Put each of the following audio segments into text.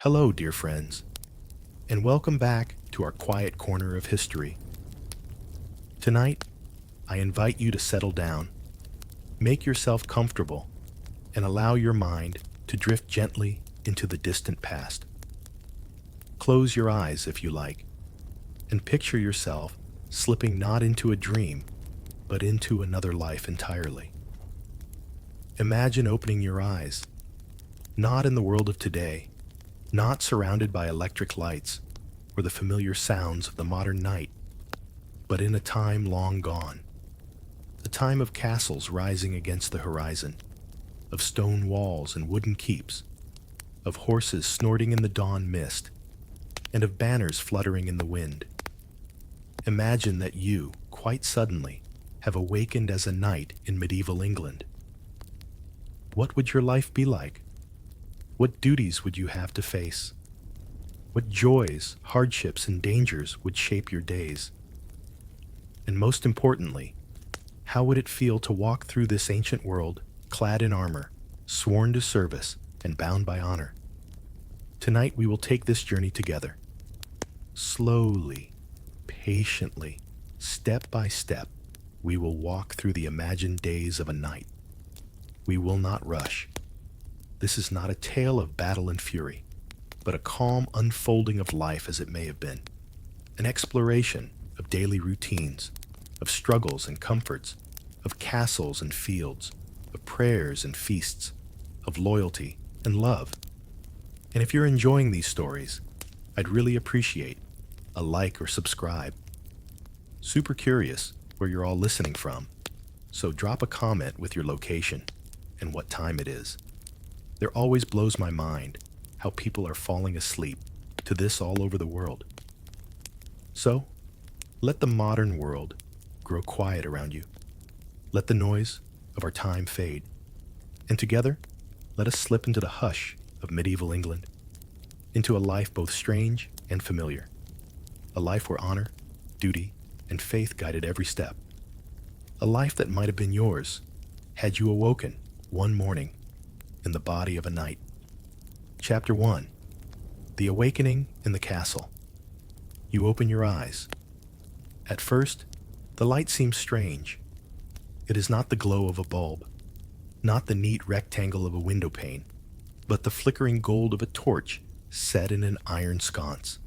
Hello, dear friends, and welcome back to our quiet corner of history. Tonight, I invite you to settle down, make yourself comfortable, and allow your mind to drift gently into the distant past. Close your eyes if you like, and picture yourself slipping not into a dream, but into another life entirely. Imagine opening your eyes, not in the world of today, not surrounded by electric lights or the familiar sounds of the modern night, but in a time long gone, a time of castles rising against the horizon, of stone walls and wooden keeps, of horses snorting in the dawn mist, and of banners fluttering in the wind. Imagine that you, quite suddenly, have awakened as a knight in medieval England. What would your life be like? What duties would you have to face? What joys, hardships, and dangers would shape your days? And most importantly, how would it feel to walk through this ancient world clad in armor, sworn to service, and bound by honor? Tonight we will take this journey together. Slowly, patiently, step by step, we will walk through the imagined days of a knight. We will not rush. This is not a tale of battle and fury, but a calm unfolding of life as it may have been, an exploration of daily routines, of struggles and comforts, of castles and fields, of prayers and feasts, of loyalty and love. And if you're enjoying these stories, I'd really appreciate a like or subscribe. Super curious where you're all listening from, so drop a comment with your location and what time it is. There always blows my mind how people are falling asleep to this all over the world. So, let the modern world grow quiet around you. Let the noise of our time fade. And together, let us slip into the hush of medieval England, into a life both strange and familiar, a life where honor, duty, and faith guided every step, a life that might have been yours had you awoken one morning in the body of a knight. Chapter 1. The Awakening in the Castle. You open your eyes. At first, the light seems strange. It is not the glow of a bulb, not the neat rectangle of a window pane, but the flickering gold of a torch set in an iron sconce,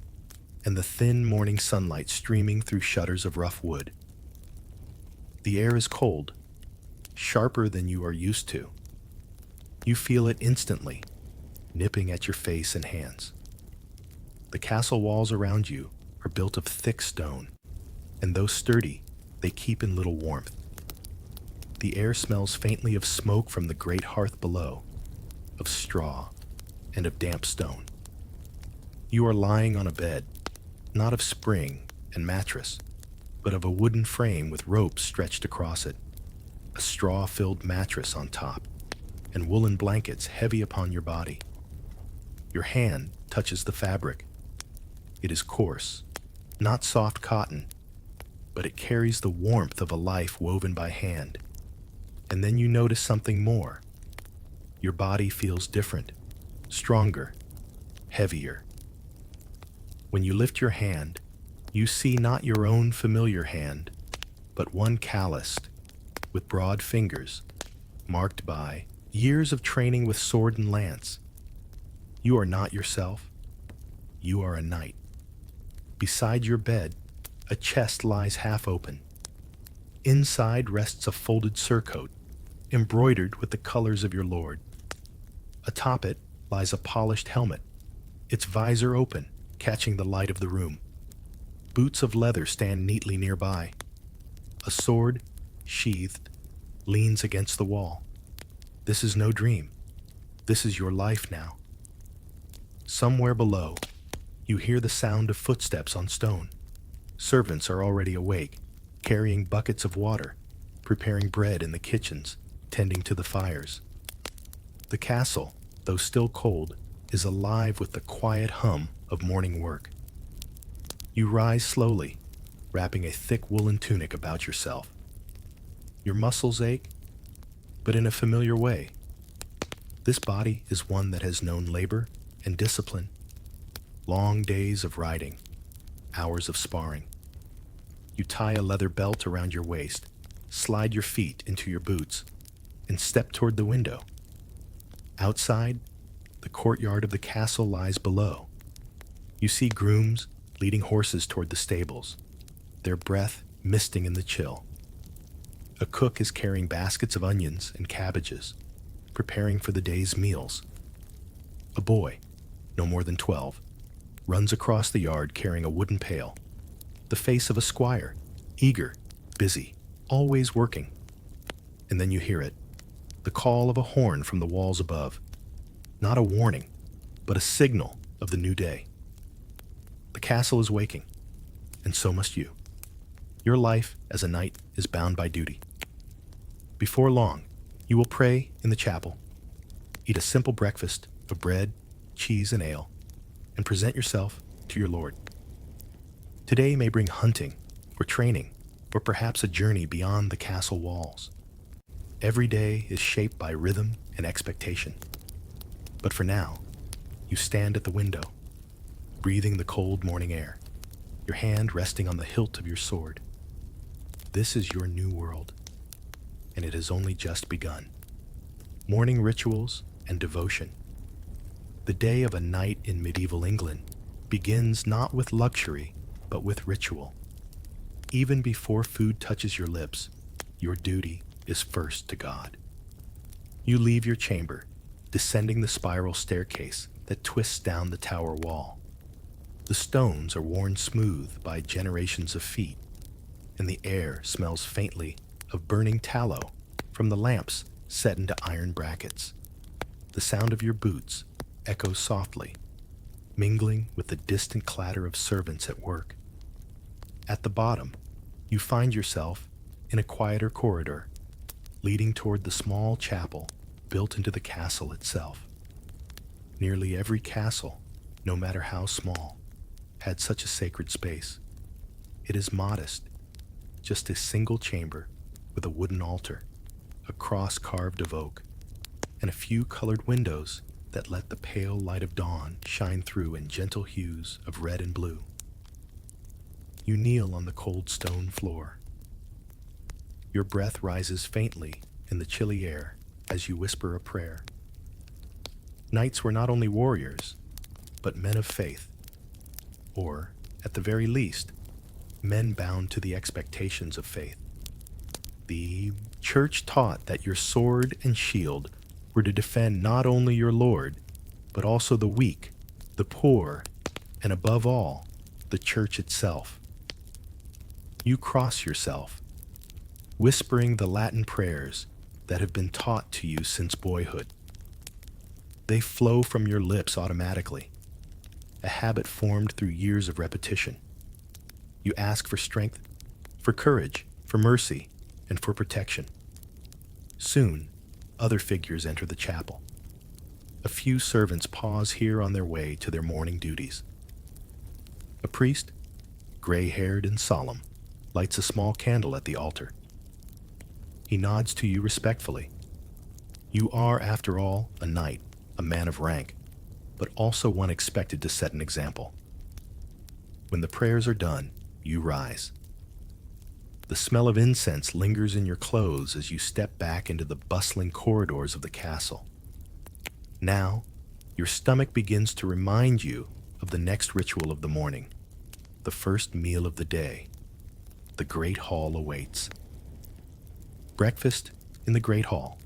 and the thin morning sunlight streaming through shutters of rough wood. The air is cold, sharper than you are used to. You feel it instantly, nipping at your face and hands. The castle walls around you are built of thick stone, and though sturdy, they keep in little warmth. The air smells faintly of smoke from the great hearth below, of straw, and of damp stone. You are lying on a bed, not of spring and mattress, but of a wooden frame with ropes stretched across it, a straw-filled mattress on top, and woolen blankets heavy upon your body. Your hand touches the fabric. It is coarse, not soft cotton, but it carries the warmth of a life woven by hand. And then you notice something more. Your body feels different, stronger, heavier. When you lift your hand, you see not your own familiar hand, but one calloused, with broad fingers, marked by years of training with sword and lance. You are not yourself. You are a knight. Beside your bed, a chest lies half open. Inside rests a folded surcoat, embroidered with the colors of your lord. Atop it lies a polished helmet, its visor open, catching the light of the room. Boots of leather stand neatly nearby. A sword, sheathed, leans against the wall. This is no dream. This is your life now. Somewhere below, you hear the sound of footsteps on stone. Servants are already awake, carrying buckets of water, preparing bread in the kitchens, tending to the fires. The castle, though still cold, is alive with the quiet hum of morning work. You rise slowly, wrapping a thick woolen tunic about yourself. Your muscles ache, but in a familiar way. This body is one that has known labor and discipline Long days of riding, hours of sparring. You tie a leather belt around your waist, slide your feet into your boots, and step toward the window. Outside, the courtyard of the castle lies below. You see grooms leading horses toward the stables, their breath misting in the chill. A cook is carrying baskets of onions and cabbages, preparing for the day's meals. A boy, no more than 12, runs across the yard carrying a wooden pail, the face of a squire, eager, busy, always working. And then you hear it, the call of a horn from the walls above. Not a warning, but a signal of the new day. The castle is waking, and so must you. Your life as a knight is bound by duty. Before long, you will pray in the chapel, eat a simple breakfast of bread, cheese, and ale, and present yourself to your Lord. Today may bring hunting, or training, or perhaps a journey beyond the castle walls. Every day is shaped by rhythm and expectation. But for now, you stand at the window, breathing the cold morning air, your hand resting on the hilt of your sword. This is your new world, and it has only just begun. Morning rituals and devotion. The day of a knight in medieval England begins not with luxury, but with ritual. Even before food touches your lips, your duty is first to God. You leave your chamber, descending the spiral staircase that twists down the tower wall. The stones are worn smooth by generations of feet, and the air smells faintly of burning tallow from the lamps set into iron brackets. The sound of your boots echoes softly, mingling with the distant clatter of servants at work. At the bottom, you find yourself in a quieter corridor, leading toward the small chapel built into the castle itself. Nearly every castle, no matter how small, had such a sacred space. It is modest, just a single chamber with a wooden altar, a cross carved of oak, and a few colored windows that let the pale light of dawn shine through in gentle hues of red and blue. You kneel on the cold stone floor. Your breath rises faintly in the chilly air as you whisper a prayer. Knights were not only warriors, but men of faith, or, at the very least, men bound to the expectations of faith. The church taught that your sword and shield were to defend not only your Lord, but also the weak, the poor, and above all, the church itself. You cross yourself, whispering the Latin prayers that have been taught to you since boyhood. They flow from your lips automatically, a habit formed through years of repetition. You ask for strength, for courage, for mercy, and for protection. Soon, other figures enter the chapel. A few servants pause here on their way to their morning duties. A priest, gray-haired and solemn, lights a small candle at the altar. He nods to you respectfully. You are, after all, a knight, a man of rank, but also one expected to set an example. When the prayers are done, you rise. The smell of incense lingers in your clothes as you step back into the bustling corridors of the castle. Now, your stomach begins to remind you of the next ritual of the morning, the first meal of the day. The Great Hall awaits. Breakfast in the Great Hall.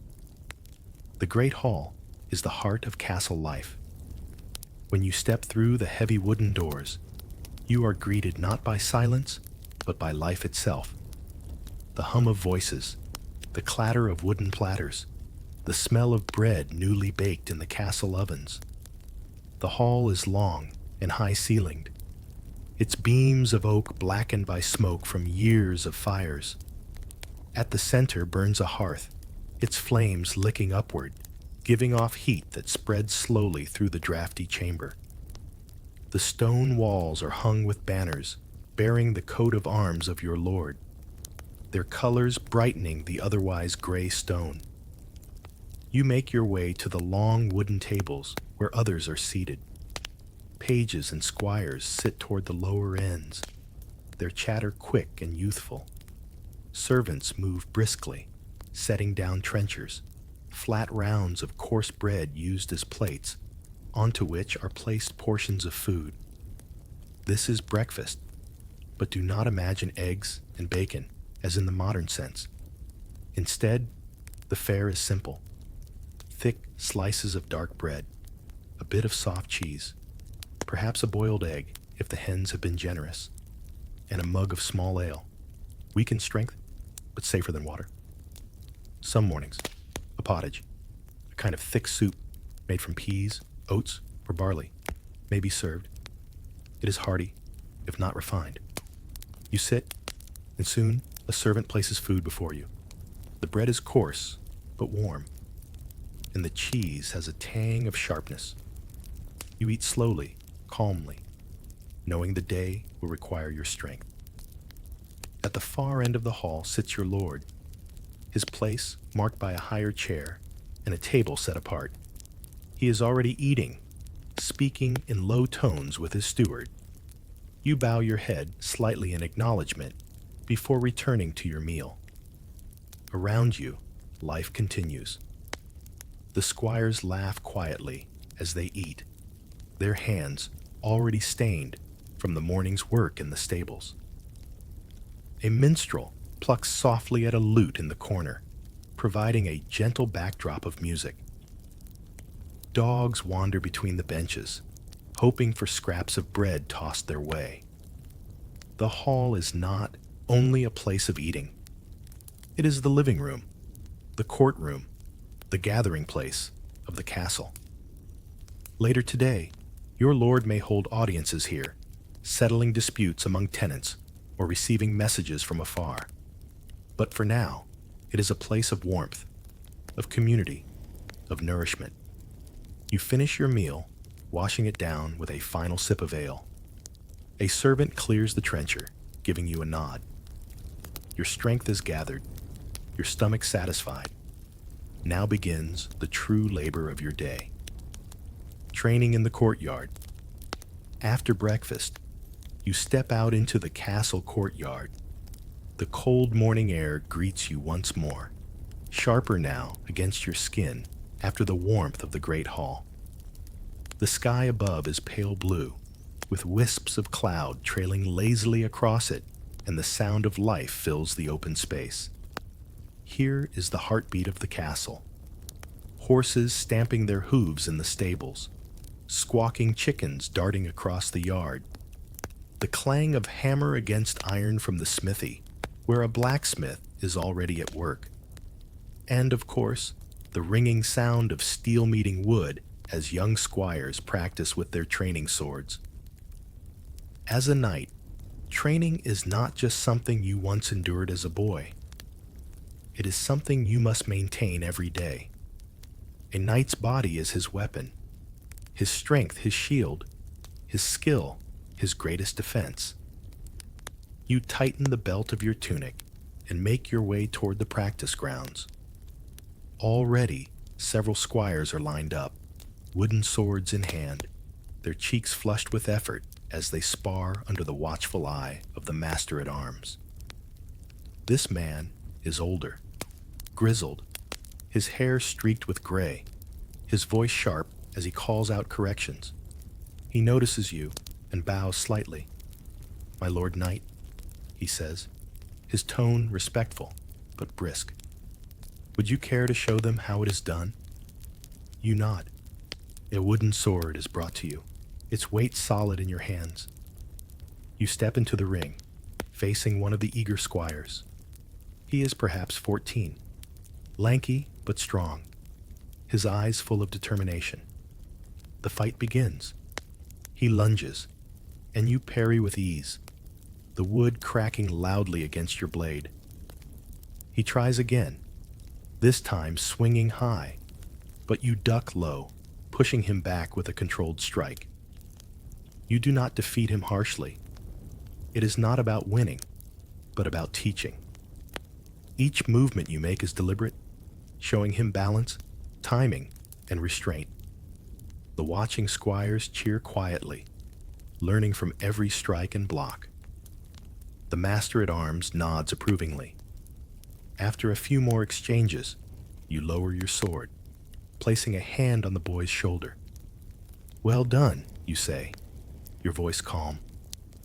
The Great Hall is the heart of castle life. When you step through the heavy wooden doors, you are greeted not by silence, but by life itself. The hum of voices, the clatter of wooden platters, the smell of bread newly baked in the castle ovens. The hall is long and high-ceilinged, its beams of oak blackened by smoke from years of fires. At the center burns a hearth, its flames licking upward, giving off heat that spreads slowly through the drafty chamber. The stone walls are hung with banners bearing the coat of arms of your lord, their colors brightening the otherwise gray stone. You make your way to the long wooden tables where others are seated. pages and squires sit toward the lower ends, their chatter quick and youthful. Servants move briskly, setting down trenchers, flat rounds of coarse bread used as plates, onto which are placed portions of food. This is breakfast, but do not imagine eggs and bacon, as in the modern sense. Instead, the fare is simple. Thick slices of dark bread, a bit of soft cheese, perhaps a boiled egg if the hens have been generous, and a mug of small ale, weak in strength, but safer than water. Some mornings, a pottage, a kind of thick soup made from peas, oats, or barley, may be served. It is hearty, if not refined. You sit, and soon a servant places food before you. The bread is coarse, but warm, and the cheese has a tang of sharpness. You eat slowly, calmly, knowing the day will require your strength. At the far end of the hall sits your lord, his place marked by a higher chair and a table set apart. He is already eating, speaking in low tones with his steward. You bow your head slightly in acknowledgement before returning to your meal. Around you, life continues. The squires laugh quietly as they eat, their hands already stained from the morning's work in the stables. A minstrel plucks softly at a lute in the corner, providing a gentle backdrop of music. Dogs wander between the benches, hoping for scraps of bread tossed their way. The hall is not only a place of eating. It is the living room, the courtroom, the gathering place of the castle. Later today, your lord may hold audiences here, settling disputes among tenants or receiving messages from afar. But for now, it is a place of warmth, of community, of nourishment. You finish your meal, washing it down with a final sip of ale. A servant clears the trencher, giving you a nod. Your strength is gathered, your stomach satisfied. Now begins the true labor of your day. Training in the courtyard. After breakfast, you step out into the castle courtyard. The cold morning air greets you once more, sharper now against your skin after the warmth of the great hall. The sky above is pale blue, with wisps of cloud trailing lazily across it, and the sound of life fills the open space. Here is the heartbeat of the castle. Horses stamping their hooves in the stables, squawking chickens darting across the yard, the clang of hammer against iron from the smithy, where a blacksmith is already at work, and, of course, the ringing sound of steel meeting wood as young squires practice with their training swords. As a knight, training is not just something you once endured as a boy. It is something you must maintain every day. A knight's body is his weapon, his strength his shield, his skill his greatest defense. You tighten the belt of your tunic and make your way toward the practice grounds. Already, several squires are lined up, wooden swords in hand, their cheeks flushed with effort as they spar under the watchful eye of the master-at-arms. This man is older, grizzled, his hair streaked with gray, his voice sharp as he calls out corrections. He notices you and bows slightly. "My lord knight," he says, his tone respectful but brisk. "Would you care to show them how it is done?" You nod. A wooden sword is brought to you, its weight solid in your hands. You step into the ring, facing one of the eager squires. He is perhaps 14, lanky but strong, his eyes full of determination. The fight begins. He lunges, and you parry with ease, the wood cracking loudly against your blade. He tries again, this time swinging high, but you duck low, pushing him back with a controlled strike. You do not defeat him harshly. It is not about winning, but about teaching. Each movement you make is deliberate, showing him balance, timing, and restraint. The watching squires cheer quietly learning from every strike and block. The master-at-arms nods approvingly. After a few more exchanges, you lower your sword, placing a hand on the boy's shoulder. "Well done," you say, your voice calm.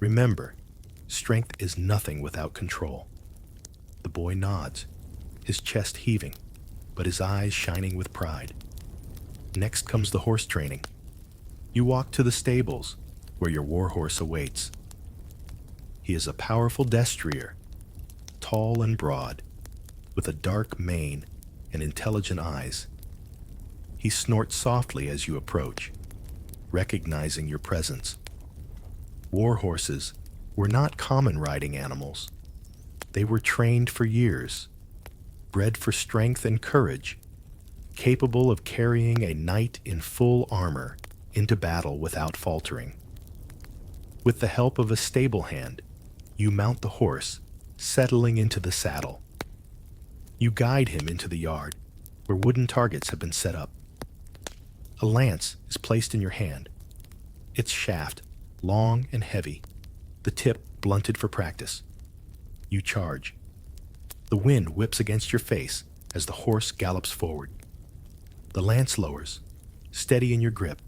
"Remember, strength is nothing without control." The boy nods, his chest heaving, but his eyes shining with pride. Next comes the horse training. You walk to the stables, where your warhorse awaits. He is a powerful destrier, tall and broad, with a dark mane and intelligent eyes. He snorts softly as you approach, recognizing your presence. War horses were not common riding animals. They were trained for years, bred for strength and courage, capable of carrying a knight in full armor into battle without faltering. With the help of a stable hand, you mount the horse, settling into the saddle. You guide him into the yard, where wooden targets have been set up. A lance is placed in your hand, its shaft long and heavy, the tip blunted for practice. You charge. The wind whips against your face as the horse gallops forward. The lance lowers, steady in your grip,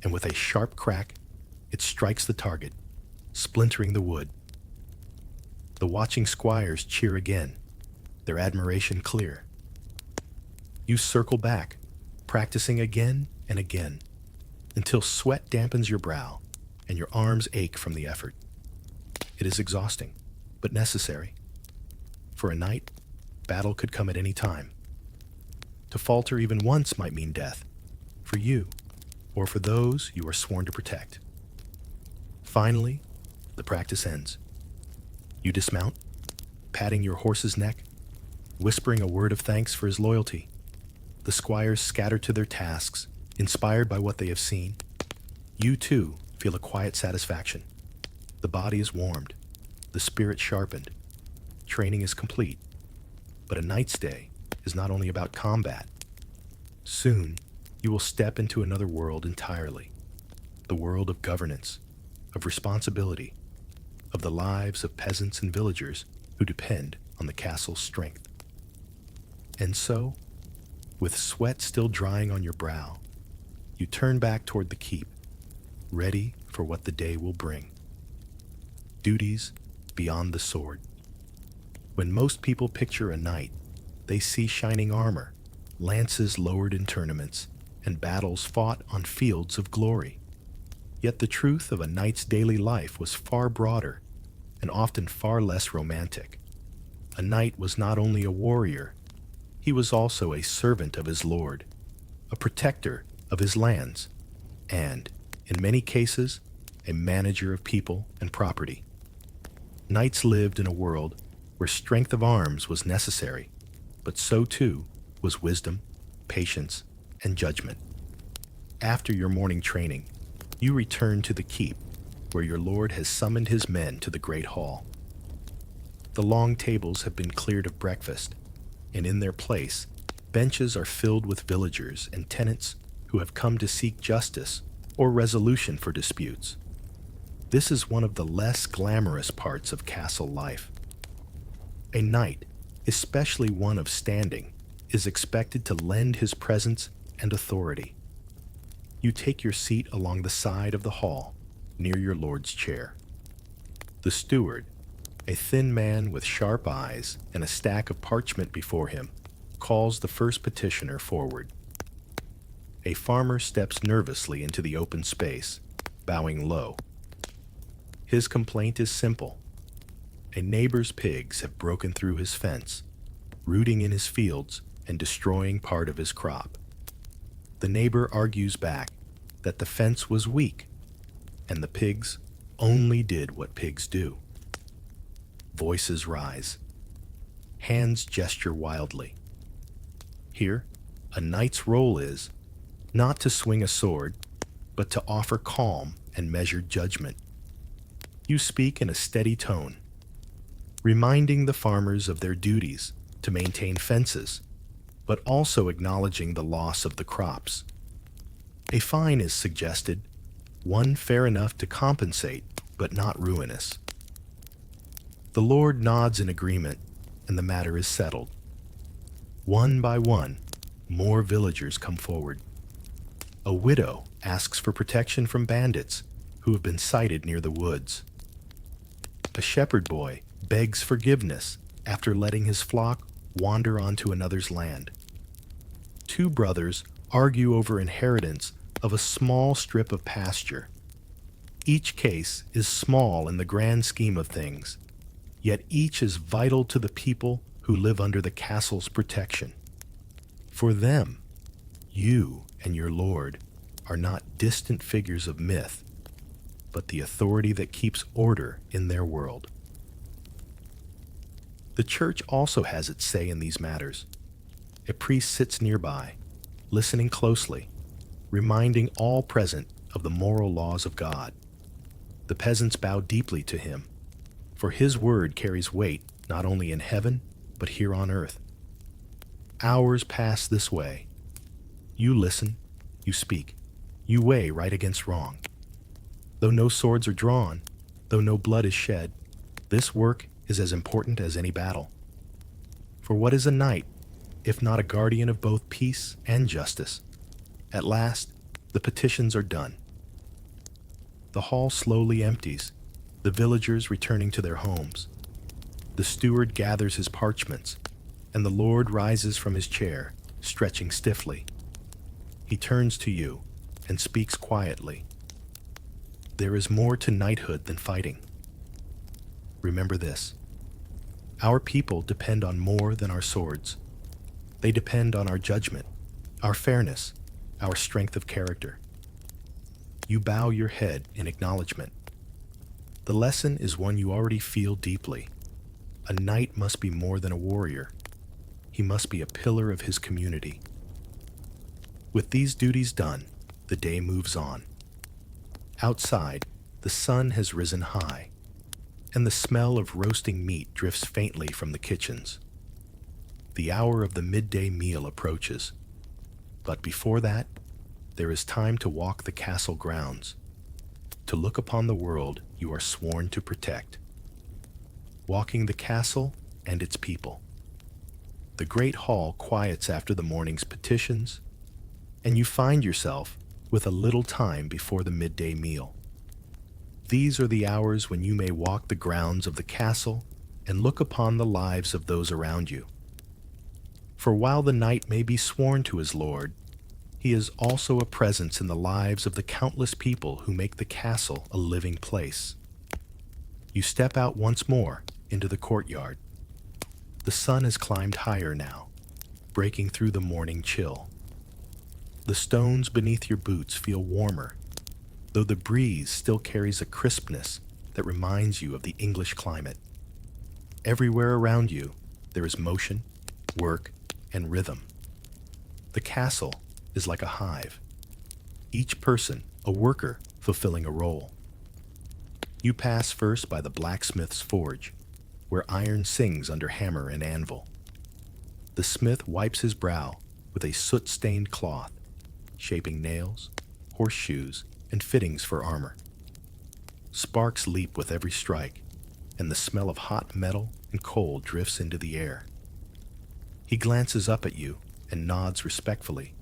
and with a sharp crack, it strikes the target, splintering the wood. The watching squires cheer again, their admiration clear. You circle back, practicing again and again, until sweat dampens your brow and your arms ache from the effort. It is exhausting, but necessary. For a knight, battle could come at any time. To falter even once might mean death, for you, or for those you are sworn to protect. Finally, the practice ends. You dismount, patting your horse's neck, whispering a word of thanks for his loyalty. The squires scatter to their tasks, inspired by what they have seen. You, too, feel a quiet satisfaction. The body is warmed, the spirit sharpened. Training is complete. But a knight's day is not only about combat. Soon, you will step into another world entirely. The world of governance, of responsibility, of the lives of peasants and villagers who depend on the castle's strength. And so, with sweat still drying on your brow, you turn back toward the keep, ready for what the day will bring. Duties beyond the sword. When most people picture a knight, they see shining armor, lances lowered in tournaments, and battles fought on fields of glory. Yet the truth of a knight's daily life was far broader and often far less romantic. A knight was not only a warrior, he was also a servant of his lord, a protector of his lands, and, in many cases, a manager of people and property. Knights lived in a world where strength of arms was necessary, but so too was wisdom, patience, and judgment. After your morning training, you return to the keep, where your lord has summoned his men to the great hall. The long tables have been cleared of breakfast, and in their place, benches are filled with villagers and tenants who have come to seek justice or resolution for disputes. This is one of the less glamorous parts of castle life. A knight, especially one of standing, is expected to lend his presence and authority. You take your seat along the side of the hall, near your lord's chair. The steward, a thin man with sharp eyes and a stack of parchment before him, calls the first petitioner forward. A farmer steps nervously into the open space, bowing low. His complaint is simple. A neighbor's pigs have broken through his fence, rooting in his fields and destroying part of his crop. The neighbor argues back that the fence was weak, and the pigs only did what pigs do. Voices rise. Hands gesture wildly. Here, a knight's role is not to swing a sword, but to offer calm and measured judgment. You speak in a steady tone, reminding the farmers of their duties to maintain fences, but also acknowledging the loss of the crops. A fine is suggested, one fair enough to compensate, but not ruinous. The Lord nods in agreement, and the matter is settled. One by one, more villagers come forward. A widow asks for protection from bandits who have been sighted near the woods. A shepherd boy begs forgiveness after letting his flock wander onto another's land. Two brothers argue over inheritance of a small strip of pasture. Each case is small in the grand scheme of things, yet each is vital to the people who live under the castle's protection. For them, you and your lord are not distant figures of myth, but the authority that keeps order in their world. The church also has its say in these matters. A priest sits nearby, listening closely, reminding all present of the moral laws of God. The peasants bow deeply to him, for his word carries weight not only in heaven, but here on earth. Hours pass this way. You listen, you speak, you weigh right against wrong. Though no swords are drawn, though no blood is shed, this work is as important as any battle. For what is a knight, if not a guardian of both peace and justice? At last, the petitions are done. The hall slowly empties, the villagers returning to their homes. The steward gathers his parchments, and the lord rises from his chair, stretching stiffly. He turns to you and speaks quietly. There is more to knighthood than fighting. Remember this. Our people depend on more than our swords. They depend on our judgment, our fairness, our strength of character. You bow your head in acknowledgement. The lesson is one you already feel deeply. A knight must be more than a warrior. He must be a pillar of his community. With these duties done, the day moves on. Outside, the sun has risen high, and the smell of roasting meat drifts faintly from the kitchens. The hour of the midday meal approaches, but before that, there is time to walk the castle grounds, to look upon the world you are sworn to protect. Walking the castle and its people. The great hall quiets after the morning's petitions, and you find yourself with a little time before the midday meal. These are the hours when you may walk the grounds of the castle and look upon the lives of those around you. For while the knight may be sworn to his lord, he is also a presence in the lives of the countless people who make the castle a living place. You step out once more into the courtyard. The sun has climbed higher now, breaking through the morning chill. The stones beneath your boots feel warmer, though the breeze still carries a crispness that reminds you of the English climate. Everywhere around you, there is motion, work, and rhythm. The castle is like a hive, each person a worker fulfilling a role. You pass first by the blacksmith's forge, where iron sings under hammer and anvil. The smith wipes his brow with a soot-stained cloth, shaping nails, horseshoes, and fittings for armor. Sparks leap with every strike, and the smell of hot metal and coal drifts into the air. He glances up at you and nods respectfully,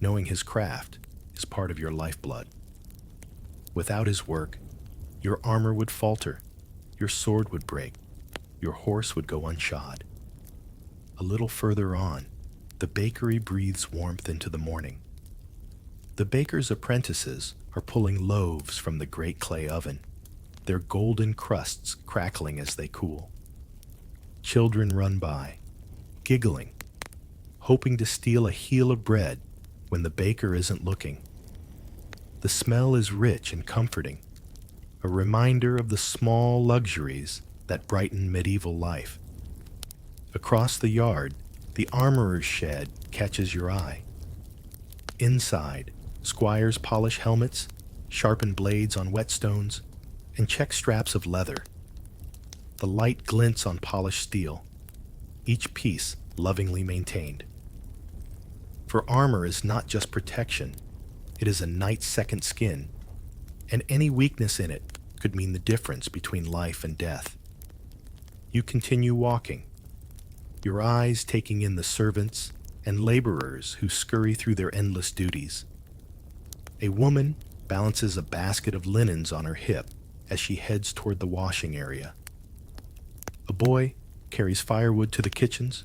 knowing his craft is part of your lifeblood. Without his work, your armor would falter, your sword would break, your horse would go unshod. A little further on, the bakery breathes warmth into the morning. The baker's apprentices are pulling loaves from the great clay oven, their golden crusts crackling as they cool. Children run by, giggling, hoping to steal a heel of bread when the baker isn't looking. The smell is rich and comforting, a reminder of the small luxuries that brighten medieval life. Across the yard, the armorer's shed catches your eye. Inside, squires polish helmets, sharpen blades on whetstones, and check straps of leather. The light glints on polished steel, each piece lovingly maintained. For armor is not just protection, it is a knight's second skin, and any weakness in it could mean the difference between life and death. You continue walking, your eyes taking in the servants and laborers who scurry through their endless duties. A woman balances a basket of linens on her hip as she heads toward the washing area. A boy carries firewood to the kitchens,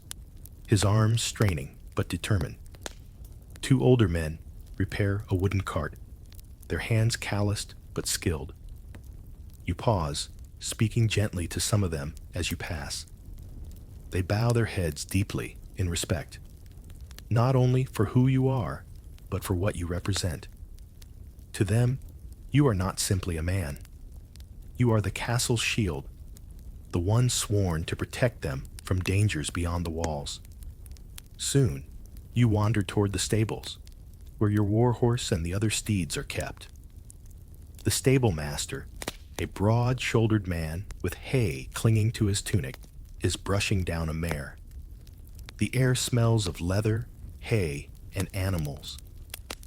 his arms straining but determined. Two older men repair a wooden cart, their hands calloused but skilled. You pause, speaking gently to some of them as you pass. They bow their heads deeply in respect, not only for who you are, but for what you represent. To them, you are not simply a man. You are the castle's shield, the one sworn to protect them from dangers beyond the walls. Soon, you wander toward the stables, where your warhorse and the other steeds are kept. The stable master, a broad-shouldered man with hay clinging to his tunic, is brushing down a mare. The air smells of leather, hay, and animals,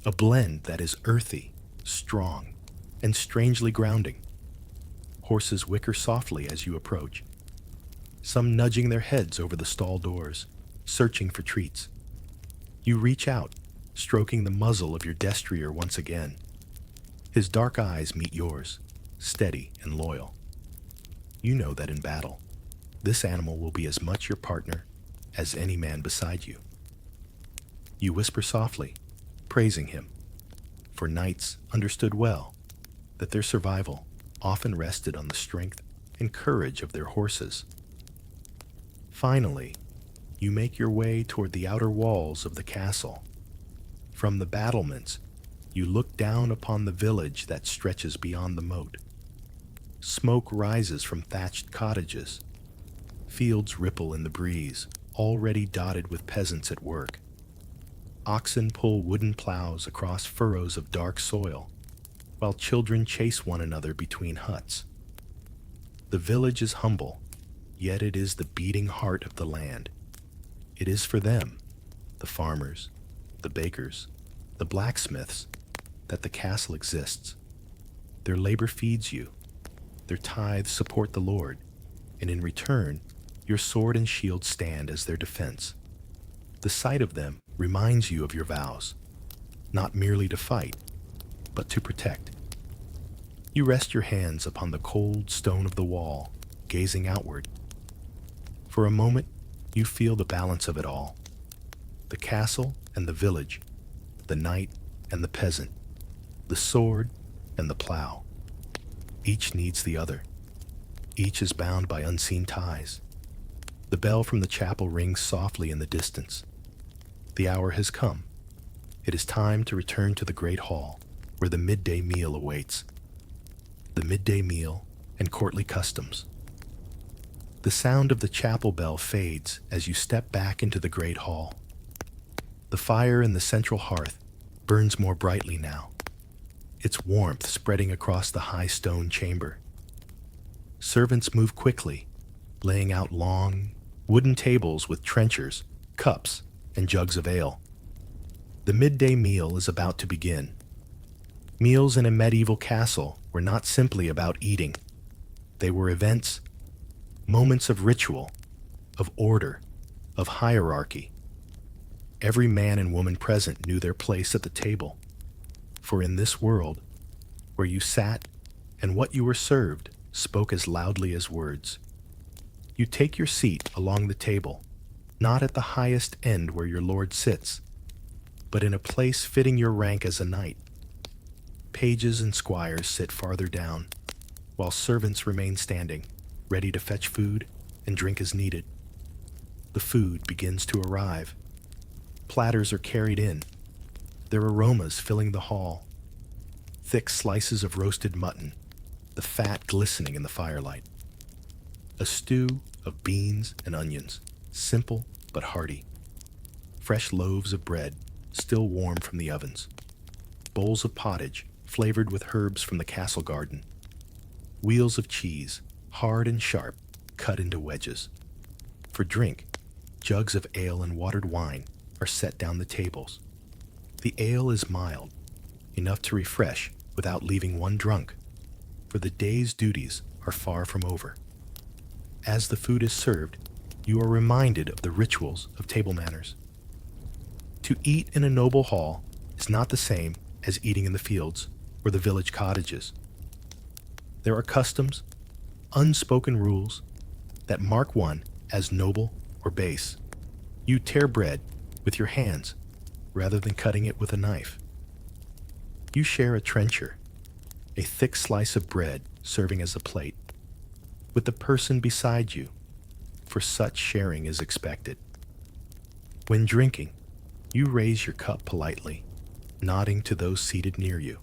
a blend that is earthy, strong, and strangely grounding. Horses whicker softly as you approach, some nudging their heads over the stall doors, searching for treats. You reach out, stroking the muzzle of your destrier once again. His dark eyes meet yours, steady and loyal. You know that in battle, this animal will be as much your partner as any man beside you. You whisper softly, praising him, for knights understood well that their survival often rested on the strength and courage of their horses. Finally, you make your way toward the outer walls of the castle. From the battlements, you look down upon the village that stretches beyond the moat. Smoke rises from thatched cottages. Fields ripple in the breeze, already dotted with peasants at work. Oxen pull wooden plows across furrows of dark soil, while children chase one another between huts. The village is humble, yet it is the beating heart of the land. It is for them, the farmers, the bakers, the blacksmiths, that the castle exists. Their labor feeds you, their tithes support the Lord, and in return, your sword and shield stand as their defense. The sight of them reminds you of your vows, not merely to fight, but to protect. You rest your hands upon the cold stone of the wall, gazing outward. For a moment, you feel the balance of it all. The castle and the village, the knight and the peasant, the sword and the plow. Each needs the other. Each is bound by unseen ties. The bell from the chapel rings softly in the distance. The hour has come. It is time to return to the great hall, where the midday meal awaits. The midday meal and courtly customs. The sound of the chapel bell fades as you step back into the great hall. The fire in the central hearth burns more brightly now, its warmth spreading across the high stone chamber. Servants move quickly, laying out long, wooden tables with trenchers, cups, and jugs of ale. The midday meal is about to begin. Meals in a medieval castle were not simply about eating. They were events, moments of ritual, of order, of hierarchy. Every man and woman present knew their place at the table, for in this world, where you sat and what you were served spoke as loudly as words. You take your seat along the table, not at the highest end where your lord sits, but in a place fitting your rank as a knight. Pages and squires sit farther down, while servants remain standing, ready to fetch food and drink as needed. The food begins to arrive. Platters are carried in, their aromas filling the hall. Thick slices of roasted mutton, the fat glistening in the firelight. A stew of beans and onions, simple but hearty. Fresh loaves of bread, still warm from the ovens. Bowls of pottage, flavored with herbs from the castle garden. Wheels of cheese, hard and sharp, cut into wedges. For drink, jugs of ale and watered wine are set down the tables. The ale is mild, enough to refresh without leaving one drunk, for the day's duties are far from over. As the food is served, you are reminded of the rituals of table manners. To eat in a noble hall is not the same as eating in the fields or the village cottages. There are customs, unspoken rules, that mark one as noble or base. You tear bread with your hands rather than cutting it with a knife. You share a trencher, a thick slice of bread serving as a plate, with the person beside you, for such sharing is expected. When drinking, you raise your cup politely, nodding to those seated near you.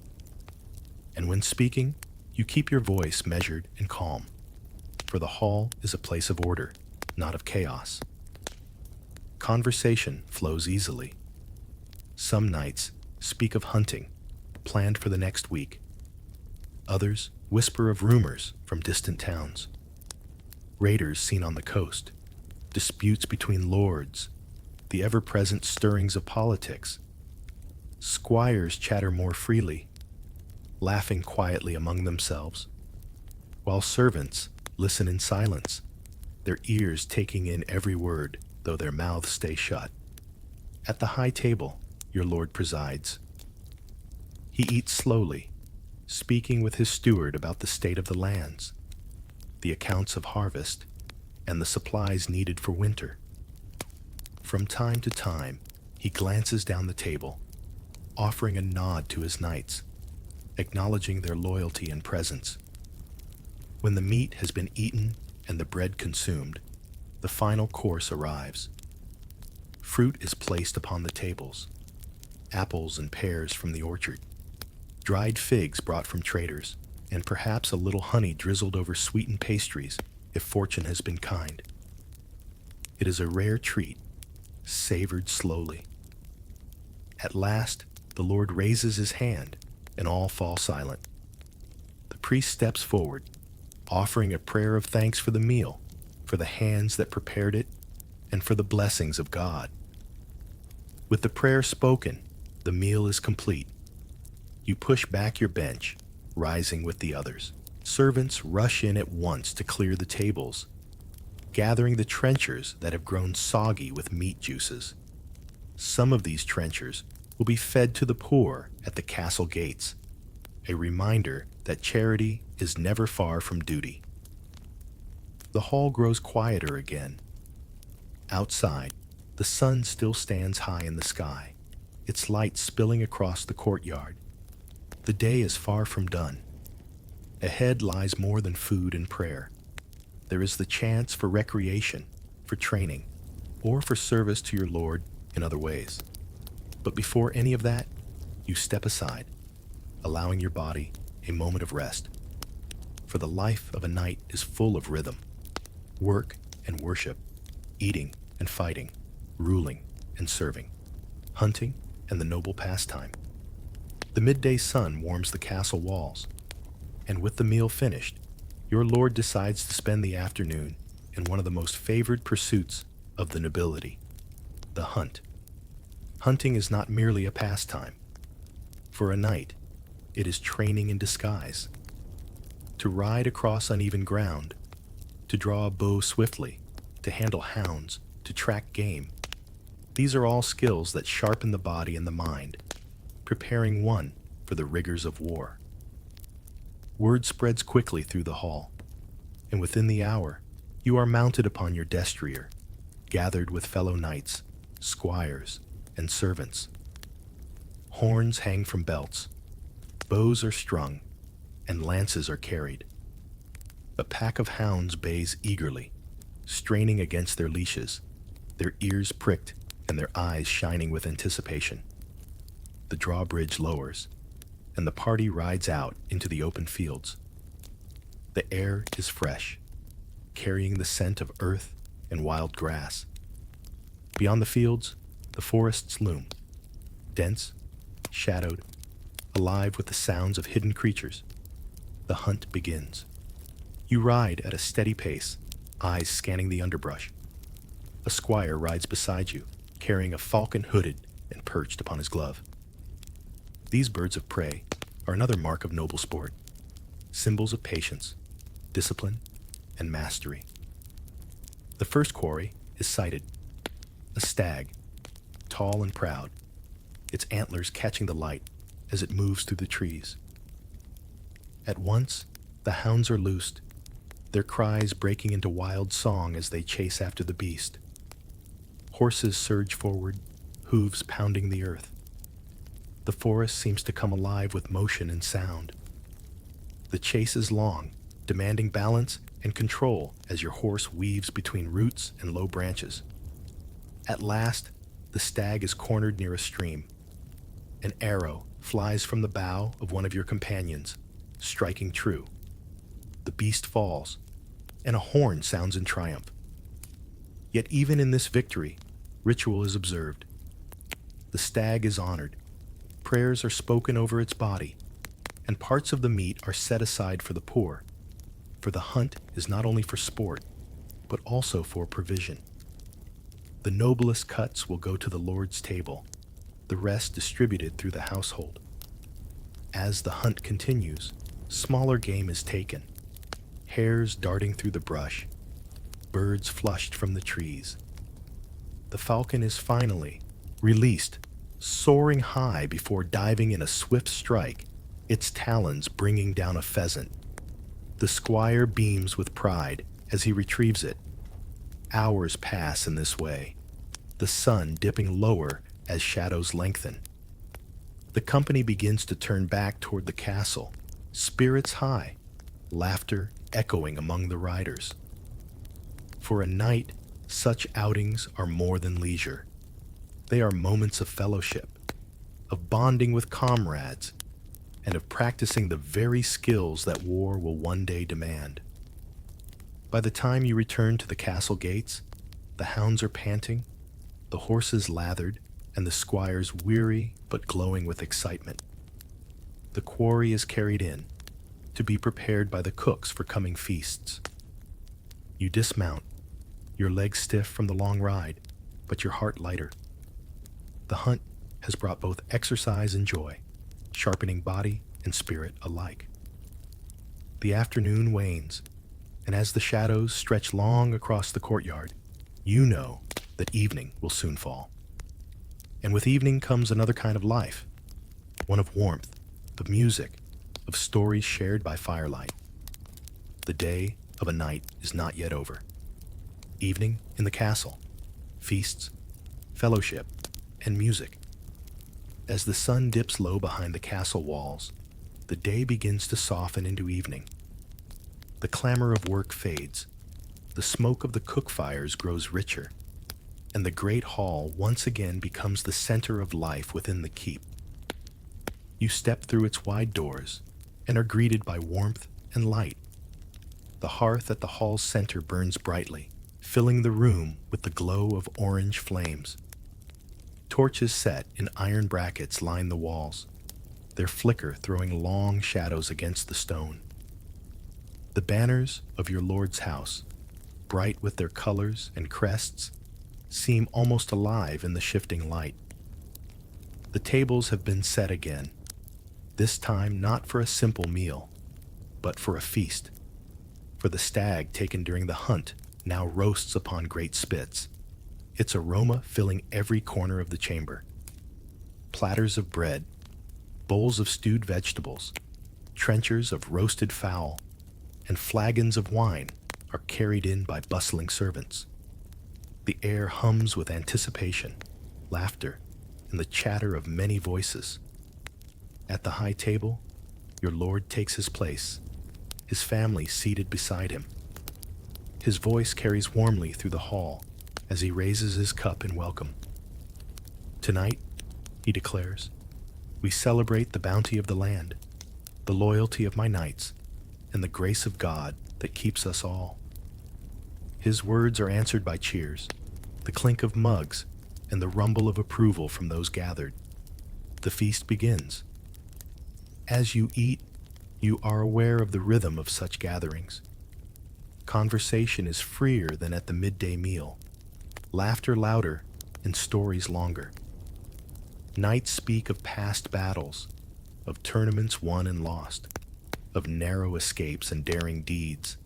And when speaking, you keep your voice measured and calm, for the hall is a place of order, not of chaos. Conversation flows easily. Some nights speak of hunting, planned for the next week. Others whisper of rumors from distant towns. Raiders seen on the coast, disputes between lords, the ever-present stirrings of politics. Squires chatter more freely, laughing quietly among themselves, while servants listen in silence, their ears taking in every word, though their mouths stay shut. At the high table, your lord presides. He eats slowly, speaking with his steward about the state of the lands, the accounts of harvest, and the supplies needed for winter. From time to time, he glances down the table, offering a nod to his knights, acknowledging their loyalty and presence. When the meat has been eaten and the bread consumed, the final course arrives. Fruit is placed upon the tables, apples and pears from the orchard, dried figs brought from traders, and perhaps a little honey drizzled over sweetened pastries if fortune has been kind. It is a rare treat, savored slowly. At last, the Lord raises his hand, and all fall silent. The priest steps forward, offering a prayer of thanks for the meal, for the hands that prepared it, and for the blessings of God. With the prayer spoken, the meal is complete. You push back your bench, rising with the others. Servants rush in at once to clear the tables, gathering the trenchers that have grown soggy with meat juices. Some of these trenchers will be fed to the poor at the castle gates, a reminder that charity is never far from duty. The hall grows quieter again. Outside, the sun still stands high in the sky, its light spilling across the courtyard. The day is far from done. Ahead lies more than food and prayer. There is the chance for recreation, for training, or for service to your Lord in other ways. But before any of that, you step aside, allowing your body a moment of rest. For the life of a knight is full of rhythm, work and worship, eating and fighting, ruling and serving, hunting and the noble pastime. The midday sun warms the castle walls, and with the meal finished, your lord decides to spend the afternoon in one of the most favored pursuits of the nobility, the hunt. Hunting is not merely a pastime. For a knight, it is training in disguise. To ride across uneven ground, to draw a bow swiftly, to handle hounds, to track game. These are all skills that sharpen the body and the mind, preparing one for the rigors of war. Word spreads quickly through the hall, and within the hour, you are mounted upon your destrier, gathered with fellow knights, squires, and servants. Horns hang from belts, bows are strung, and lances are carried. A pack of hounds bays eagerly, straining against their leashes, their ears pricked and their eyes shining with anticipation. The drawbridge lowers, and the party rides out into the open fields. The air is fresh, carrying the scent of earth and wild grass. Beyond the fields, the forests loom, dense, shadowed, alive with the sounds of hidden creatures. The hunt begins. You ride at a steady pace, eyes scanning the underbrush. A squire rides beside you, carrying a falcon hooded and perched upon his glove. These birds of prey, are another mark of noble sport, symbols of patience, discipline, and mastery. The first quarry is sighted, a stag, tall and proud, its antlers catching the light as it moves through the trees. At once, the hounds are loosed, their cries breaking into wild song as they chase after the beast. Horses surge forward, hooves pounding the earth. The forest seems to come alive with motion and sound. The chase is long, demanding balance and control as your horse weaves between roots and low branches. At last, the stag is cornered near a stream. An arrow flies from the bow of one of your companions, striking true. The beast falls, and a horn sounds in triumph. Yet even in this victory, ritual is observed. The stag is honored, prayers are spoken over its body, and parts of the meat are set aside for the poor, for the hunt is not only for sport, but also for provision. The noblest cuts will go to the Lord's table, the rest distributed through the household. As the hunt continues, smaller game is taken, hares darting through the brush, birds flushed from the trees. The falcon is finally released, soaring high before diving in a swift strike, its talons bringing down a pheasant. The squire beams with pride as he retrieves it. Hours pass in this way, the sun dipping lower as shadows lengthen. The company begins to turn back toward the castle, spirits high, laughter echoing among the riders. For a night, such outings are more than leisure. They are moments of fellowship, of bonding with comrades, and of practicing the very skills that war will one day demand. By the time you return to the castle gates, the hounds are panting, the horses lathered, and the squires weary but glowing with excitement. The quarry is carried in, to be prepared by the cooks for coming feasts. You dismount, your legs stiff from the long ride, but your heart lighter. The hunt has brought both exercise and joy, sharpening body and spirit alike. The afternoon wanes, and as the shadows stretch long across the courtyard, you know that evening will soon fall. And with evening comes another kind of life, one of warmth, of music, of stories shared by firelight. The day of a night is not yet over. Evening in the castle, feasts, fellowship, and music. As the sun dips low behind the castle walls, the day begins to soften into evening. The clamor of work fades, the smoke of the cook fires grows richer, and the great hall once again becomes the center of life within the keep. You step through its wide doors and are greeted by warmth and light. The hearth at the hall's center burns brightly, filling the room with the glow of orange flames. Torches set in iron brackets line the walls, their flicker throwing long shadows against the stone. The banners of your lord's house, bright with their colors and crests, seem almost alive in the shifting light. The tables have been set again, this time not for a simple meal, but for a feast. For the stag taken during the hunt now roasts upon great spits, its aroma filling every corner of the chamber. Platters of bread, bowls of stewed vegetables, trenchers of roasted fowl, and flagons of wine are carried in by bustling servants. The air hums with anticipation, laughter, and the chatter of many voices. At the high table, your lord takes his place, his family seated beside him. His voice carries warmly through the hall as he raises his cup in welcome. Tonight, he declares, we celebrate the bounty of the land, the loyalty of my knights, and the grace of God that keeps us all. His words are answered by cheers, the clink of mugs, and the rumble of approval from those gathered. The feast begins. As you eat, you are aware of the rhythm of such gatherings. Conversation is freer than at the midday meal, laughter louder and stories longer. Knights speak of past battles, of tournaments won and lost, of narrow escapes and daring deeds.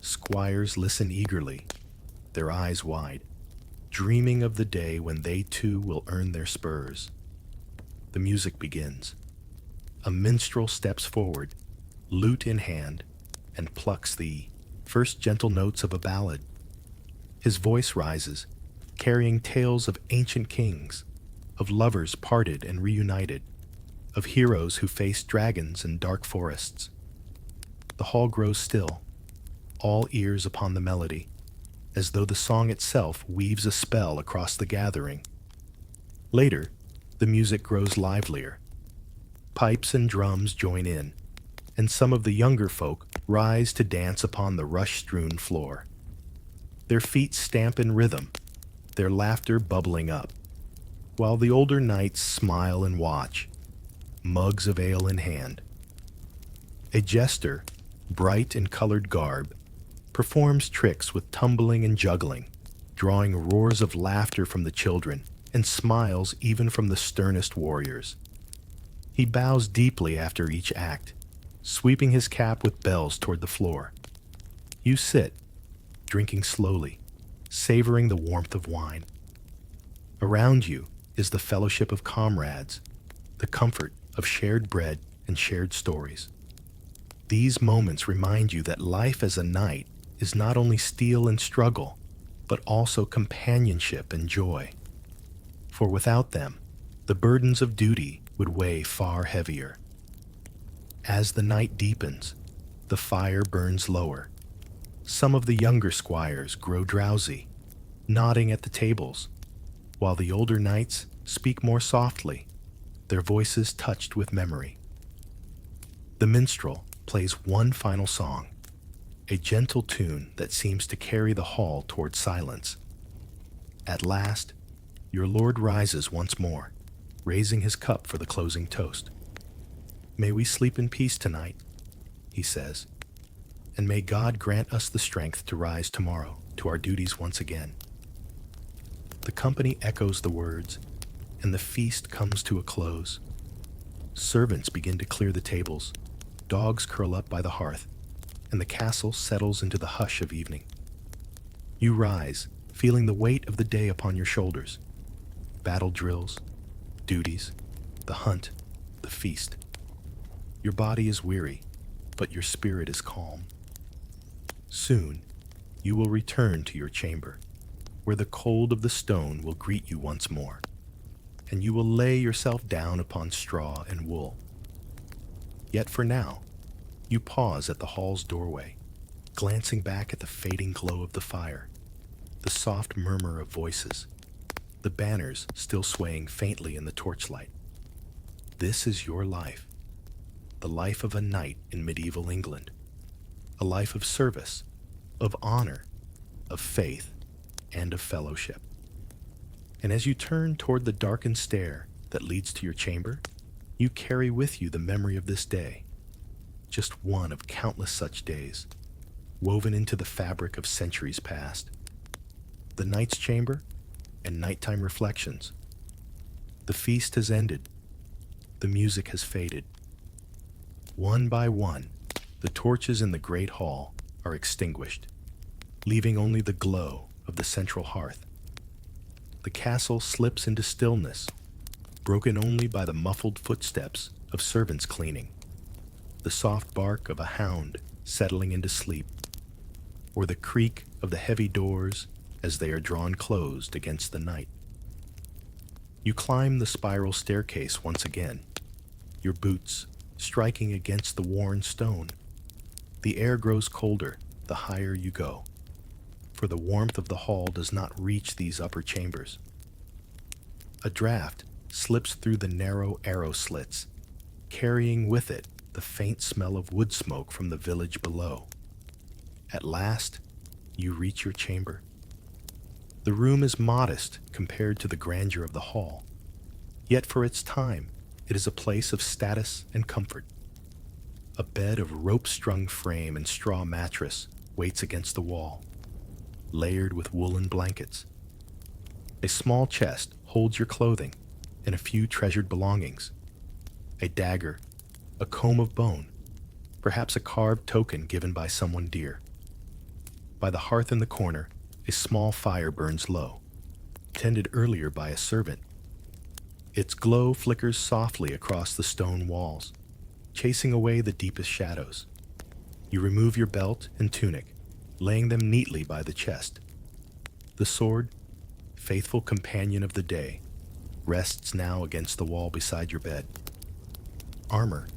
Squires listen eagerly, their eyes wide, dreaming of the day when they too will earn their spurs. The music begins. A minstrel steps forward, lute in hand, and plucks the first gentle notes of a ballad. His voice rises, carrying tales of ancient kings, of lovers parted and reunited, of heroes who faced dragons in dark forests. The hall grows still, all ears upon the melody, as though the song itself weaves a spell across the gathering. Later, the music grows livelier. Pipes and drums join in, and some of the younger folk rise to dance upon the rush-strewn floor. Their feet stamp in rhythm, their laughter bubbling up, while the older knights smile and watch, mugs of ale in hand. A jester, bright in colored garb, performs tricks with tumbling and juggling, drawing roars of laughter from the children and smiles even from the sternest warriors. He bows deeply after each act, sweeping his cap with bells toward the floor. You sit, drinking slowly, savoring the warmth of wine. Around you is the fellowship of comrades, the comfort of shared bread and shared stories. These moments remind you that life as a knight is not only steel and struggle, but also companionship and joy. For without them, the burdens of duty would weigh far heavier. As the night deepens, the fire burns lower. Some of the younger squires grow drowsy, nodding at the tables, while the older knights speak more softly, their voices touched with memory. The minstrel plays one final song, a gentle tune that seems to carry the hall toward silence. At last, your lord rises once more, raising his cup for the closing toast. May we sleep in peace tonight, he says, and may God grant us the strength to rise tomorrow to our duties once again. The company echoes the words, and the feast comes to a close. Servants begin to clear the tables, dogs curl up by the hearth, and the castle settles into the hush of evening. You rise, feeling the weight of the day upon your shoulders. Battle drills, duties, the hunt, the feast. Your body is weary, but your spirit is calm. Soon, you will return to your chamber, where the cold of the stone will greet you once more, and you will lay yourself down upon straw and wool. Yet for now, you pause at the hall's doorway, glancing back at the fading glow of the fire, the soft murmur of voices, the banners still swaying faintly in the torchlight. This is your life, the life of a knight in medieval England, a life of service, of honor, of faith, and of fellowship. And as you turn toward the darkened stair that leads to your chamber, you carry with you the memory of this day, just one of countless such days, woven into the fabric of centuries past. The knight's chamber and nighttime reflections. The feast has ended. The music has faded. One by one, the torches in the great hall are extinguished, leaving only the glow of the central hearth. The castle slips into stillness, broken only by the muffled footsteps of servants cleaning, the soft bark of a hound settling into sleep, or the creak of the heavy doors as they are drawn closed against the night. You climb the spiral staircase once again, your boots striking against the worn stone. The air grows colder the higher you go, for the warmth of the hall does not reach these upper chambers. A draft slips through the narrow arrow slits, carrying with it the faint smell of wood smoke from the village below. At last, you reach your chamber. The room is modest compared to the grandeur of the hall, yet for its time, it is a place of status and comfort. A bed of rope-strung frame and straw mattress waits against the wall, layered with woolen blankets. A small chest holds your clothing and a few treasured belongings. a dagger, a comb of bone, perhaps a carved token given by someone dear. By the hearth in the corner, a small fire burns low, tended earlier by a servant. Its glow flickers softly across the stone walls, chasing away the deepest shadows. You remove your belt and tunic, laying them neatly by the chest. The sword, faithful companion of the day, rests now against the wall beside your bed. Armor,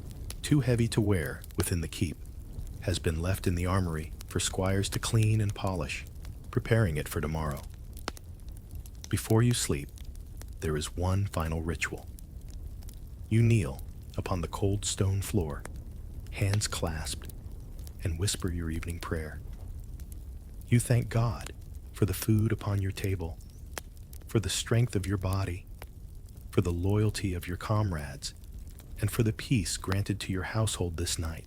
too heavy to wear within the keep, has been left in the armory for squires to clean and polish, preparing it for tomorrow. Before you sleep, there is one final ritual. You kneel upon the cold stone floor, hands clasped, and whisper your evening prayer. You thank God for the food upon your table, for the strength of your body, for the loyalty of your comrades, and for the peace granted to your household this night.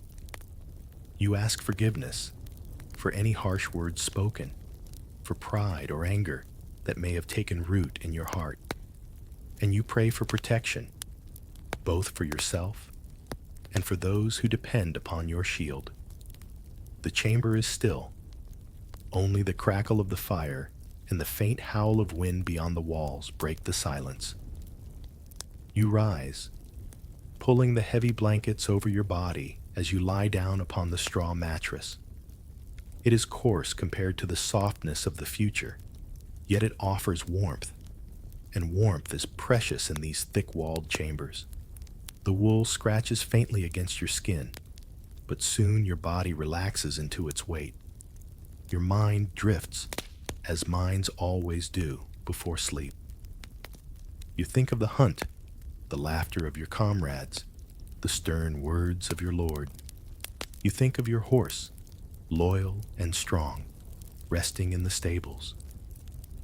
You ask forgiveness for any harsh words spoken, for pride or anger that may have taken root in your heart. And you pray for protection, both for yourself and for those who depend upon your shield. The chamber is still. Only the crackle of the fire and the faint howl of wind beyond the walls break the silence. You rise, pulling the heavy blankets over your body as you lie down upon the straw mattress. It is coarse compared to the softness of the future, yet it offers warmth, and warmth is precious in these thick-walled chambers. The wool scratches faintly against your skin, but soon your body relaxes into its weight. Your mind drifts, as minds always do before sleep. You think of the hunt, the laughter of your comrades, the stern words of your lord. You think of your horse, loyal and strong, resting in the stables.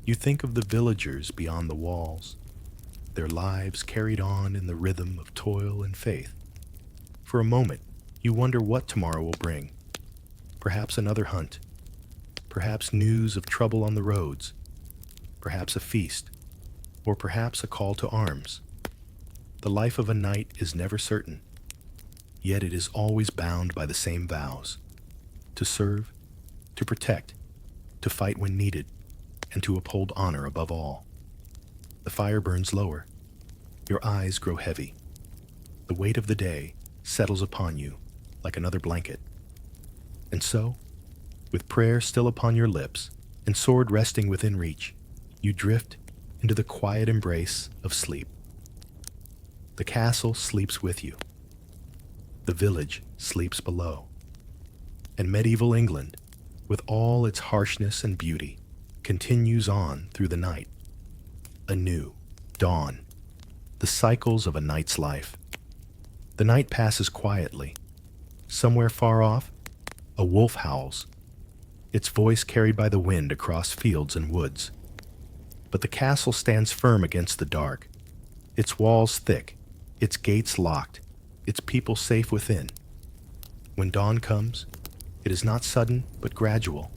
You think of the villagers beyond the walls, their lives carried on in the rhythm of toil and faith. For a moment, you wonder what tomorrow will bring. Perhaps another hunt, perhaps news of trouble on the roads, perhaps a feast, or perhaps a call to arms. The life of a knight is never certain, yet it is always bound by the same vows: to serve, to protect, to fight when needed, and to uphold honor above all. The fire burns lower. Your eyes grow heavy. The weight of the day settles upon you like another blanket. And so, with prayer still upon your lips and sword resting within reach, you drift into the quiet embrace of sleep. The castle sleeps with you. The village sleeps below. And medieval England, with all its harshness and beauty, continues on through the night. A new dawn, the cycles of a night's life. The night passes quietly. Somewhere far off, a wolf howls, its voice carried by the wind across fields and woods. But the castle stands firm against the dark, its walls thick, its gates locked, its people safe within. When dawn comes, it is not sudden but gradual.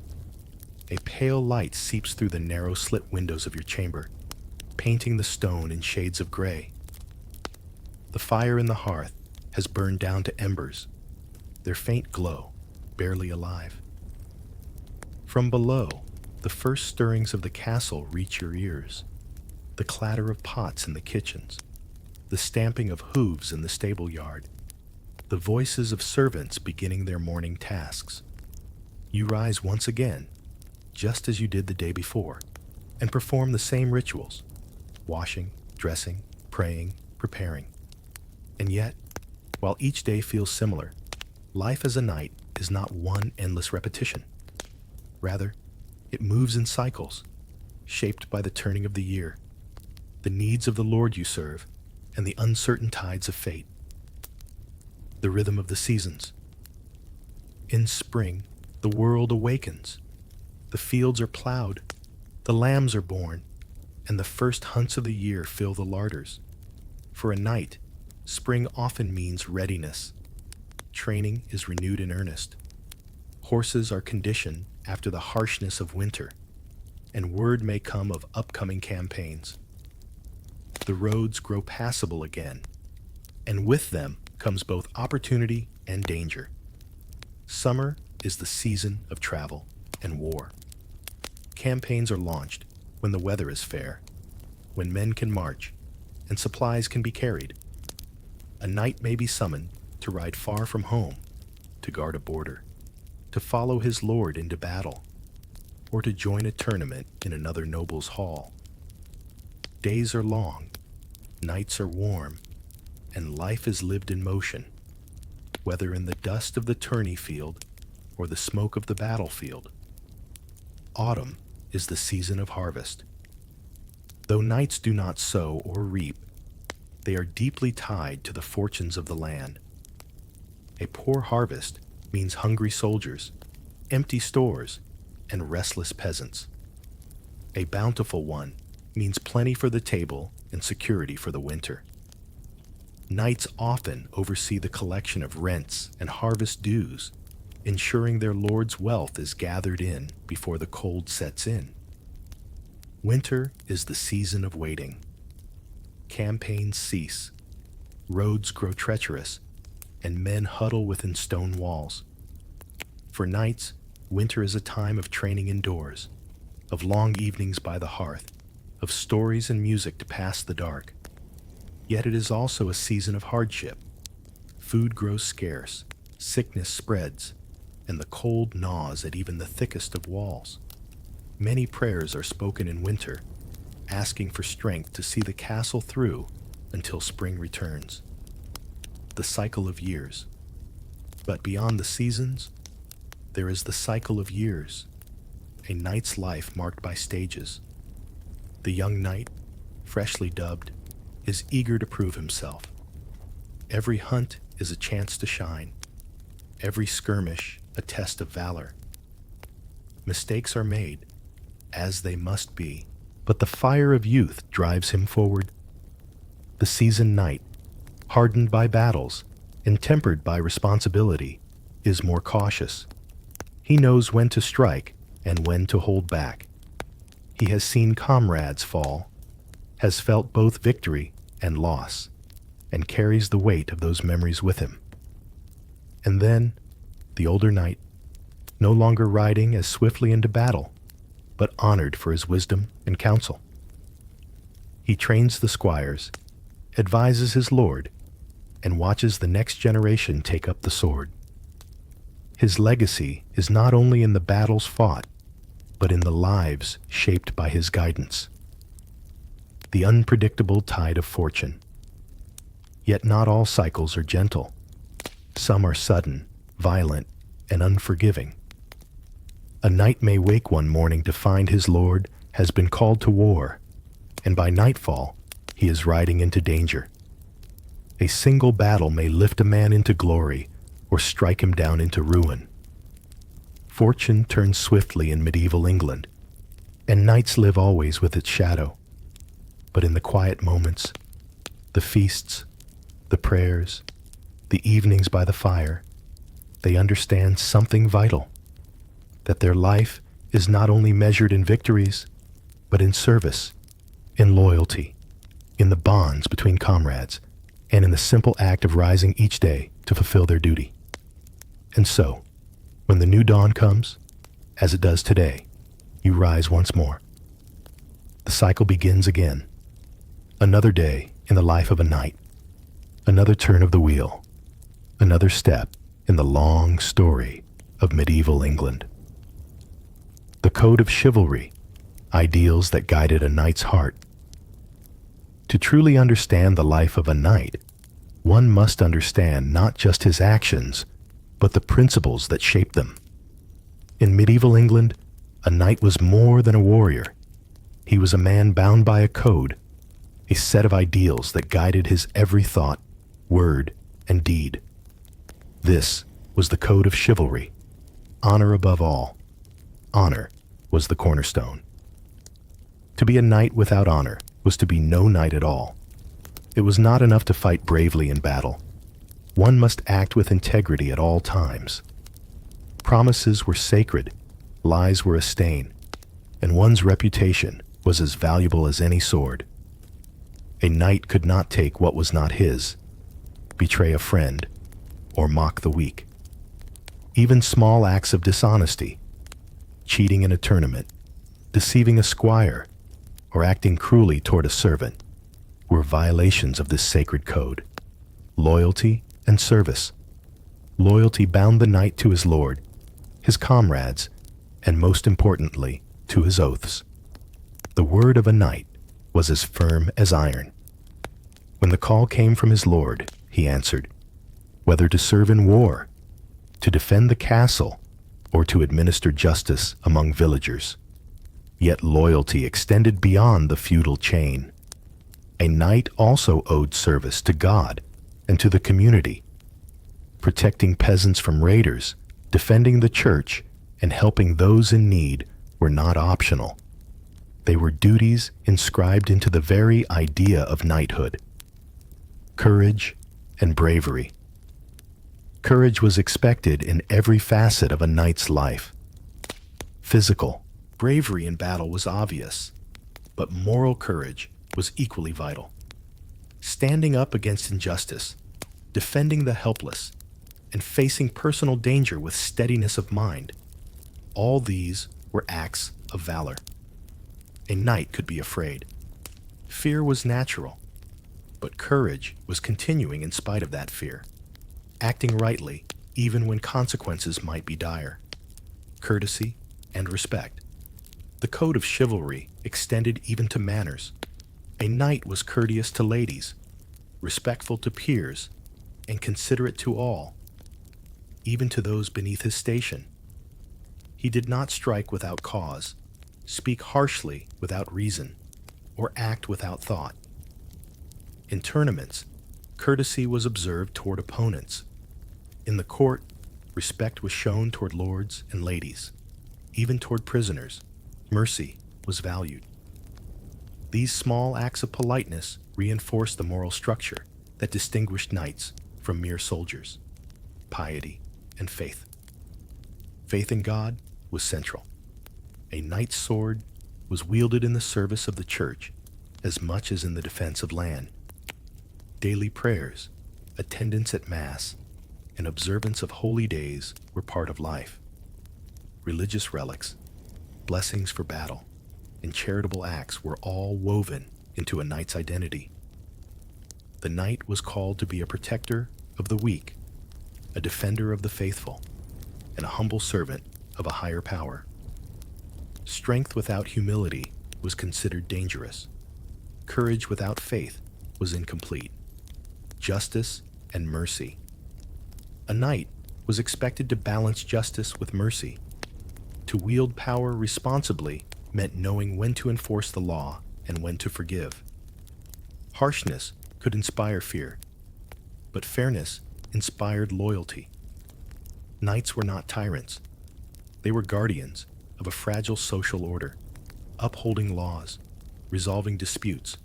A pale light seeps through the narrow slit windows of your chamber, painting the stone in shades of gray. The fire in the hearth has burned down to embers, their faint glow barely alive. From below, the first stirrings of the castle reach your ears: the clatter of pots in the kitchens, the stamping of hooves in the stable yard, the voices of servants beginning their morning tasks. You rise once again, just as you did the day before, and perform the same rituals: washing, dressing, praying, preparing. And yet, while each day feels similar, life as a knight is not one endless repetition. Rather, it moves in cycles, shaped by the turning of the year, the needs of the Lord you serve, and the uncertain tides of fate. The rhythm of the seasons. In spring, the world awakens. The fields are plowed, the lambs are born, and the first hunts of the year fill the larders. For a knight, spring often means readiness. Training is renewed in earnest. Horses are conditioned after the harshness of winter, and word may come of upcoming campaigns. The roads grow passable again. and with them comes both opportunity and danger. Summer is the season of travel and war. Campaigns are launched when the weather is fair, when men can march and supplies can be carried. A knight may be summoned to ride far from home, to guard a border, to follow his lord into battle, or to join a tournament in another noble's hall. Days are long, nights are warm, and life is lived in motion, whether in the dust of the tourney field or the smoke of the battlefield. Autumn is the season of harvest. Though knights do not sow or reap, they are deeply tied to the fortunes of the land. A poor harvest means hungry soldiers, empty stores, and restless peasants. A bountiful one means plenty for the table and security for the winter. Knights often oversee the collection of rents and harvest dues, ensuring their lord's wealth is gathered in before the cold sets in. Winter is the season of waiting. Campaigns cease, roads grow treacherous, and men huddle within stone walls. For knights, winter is a time of training indoors, of long evenings by the hearth, of stories and music to pass the dark. Yet it is also a season of hardship. Food grows scarce, sickness spreads, and the cold gnaws at even the thickest of walls. Many prayers are spoken in winter, asking for strength to see the castle through until spring returns. The cycle of years. But beyond the seasons, there is the cycle of years, a knight's life marked by stages. The young knight, freshly dubbed, is eager to prove himself. Every hunt is a chance to shine, every skirmish a test of valor. Mistakes are made, as they must be, but the fire of youth drives him forward. The seasoned knight, hardened by battles and tempered by responsibility, is more cautious. He knows when to strike and when to hold back. He has seen comrades fall, has felt both victory and loss, and carries the weight of those memories with him. And then, the older knight, no longer riding as swiftly into battle, but honored for his wisdom and counsel. He trains the squires, advises his lord, and watches the next generation take up the sword. His legacy is not only in the battles fought, but in the lives shaped by his guidance. The unpredictable tide of fortune. Yet not all cycles are gentle. Some are sudden, violent, and unforgiving. A knight may wake one morning to find his lord has been called to war, and by nightfall he is riding into danger. A single battle may lift a man into glory or strike him down into ruin. Fortune turns swiftly in medieval England, and knights live always with its shadow. But in the quiet moments, the feasts, the prayers, the evenings by the fire, they understand something vital, that their life is not only measured in victories, but in service, in loyalty, in the bonds between comrades, and in the simple act of rising each day to fulfill their duty. And so, when the new dawn comes, as it does today, you rise once more. The cycle begins again. Another day in the life of a knight, another turn of the wheel, another step in the long story of medieval England. The code of chivalry, ideals that guided a knight's heart. To truly understand the life of a knight, one must understand not just his actions, but the principles that shaped them. In medieval England, a knight was more than a warrior. He was a man bound by a code, a set of ideals that guided his every thought, word, and deed. This was the code of chivalry, honor above all. Honor was the cornerstone. To be a knight without honor was to be no knight at all. It was not enough to fight bravely in battle. One must act with integrity at all times. Promises were sacred, lies were a stain, and one's reputation was as valuable as any sword. A knight could not take what was not his, betray a friend, or mock the weak. Even small acts of dishonesty, cheating in a tournament, deceiving a squire, or acting cruelly toward a servant, were violations of this sacred code. Loyalty and service. Loyalty bound the knight to his lord, his comrades, and most importantly, to his oaths. The word of a knight was as firm as iron. When the call came from his lord, he answered, whether to serve in war, to defend the castle, or to administer justice among villagers. Yet loyalty extended beyond the feudal chain. A knight also owed service to God and to the community, protecting peasants from raiders, defending the church, and helping those in need were not optional. They were duties inscribed into the very idea of knighthood. Courage and bravery. Courage was expected in every facet of a knight's life. Physical bravery in battle was obvious, but moral courage was equally vital. Standing up against injustice, defending the helpless, and facing personal danger with steadiness of mind, all these were acts of valor. A knight could be afraid. Fear was natural, but courage was continuing in spite of that fear, acting rightly even when consequences might be dire. Courtesy and respect. The code of chivalry extended even to manners. A knight was courteous to ladies, respectful to peers, and considerate to all, even to those beneath his station. He did not strike without cause, speak harshly without reason, or act without thought. In tournaments, courtesy was observed toward opponents. In the court, respect was shown toward lords and ladies. Even toward prisoners, mercy was valued. These small acts of politeness reinforced the moral structure that distinguished knights from mere soldiers: piety and faith. Faith in God was central. A knight's sword was wielded in the service of the church as much as in the defense of land. Daily prayers, attendance at Mass, and observance of holy days were part of life. Religious relics, blessings for battle, and charitable acts were all woven into a knight's identity. The knight was called to be a protector of the weak, a defender of the faithful, and a humble servant of a higher power. Strength without humility was considered dangerous. Courage without faith was incomplete. Justice and mercy. A knight was expected to balance justice with mercy. To wield power responsibly meant knowing when to enforce the law and when to forgive. Harshness could inspire fear, but fairness inspired loyalty. Knights were not tyrants. They were guardians of a fragile social order, upholding laws, resolving disputes,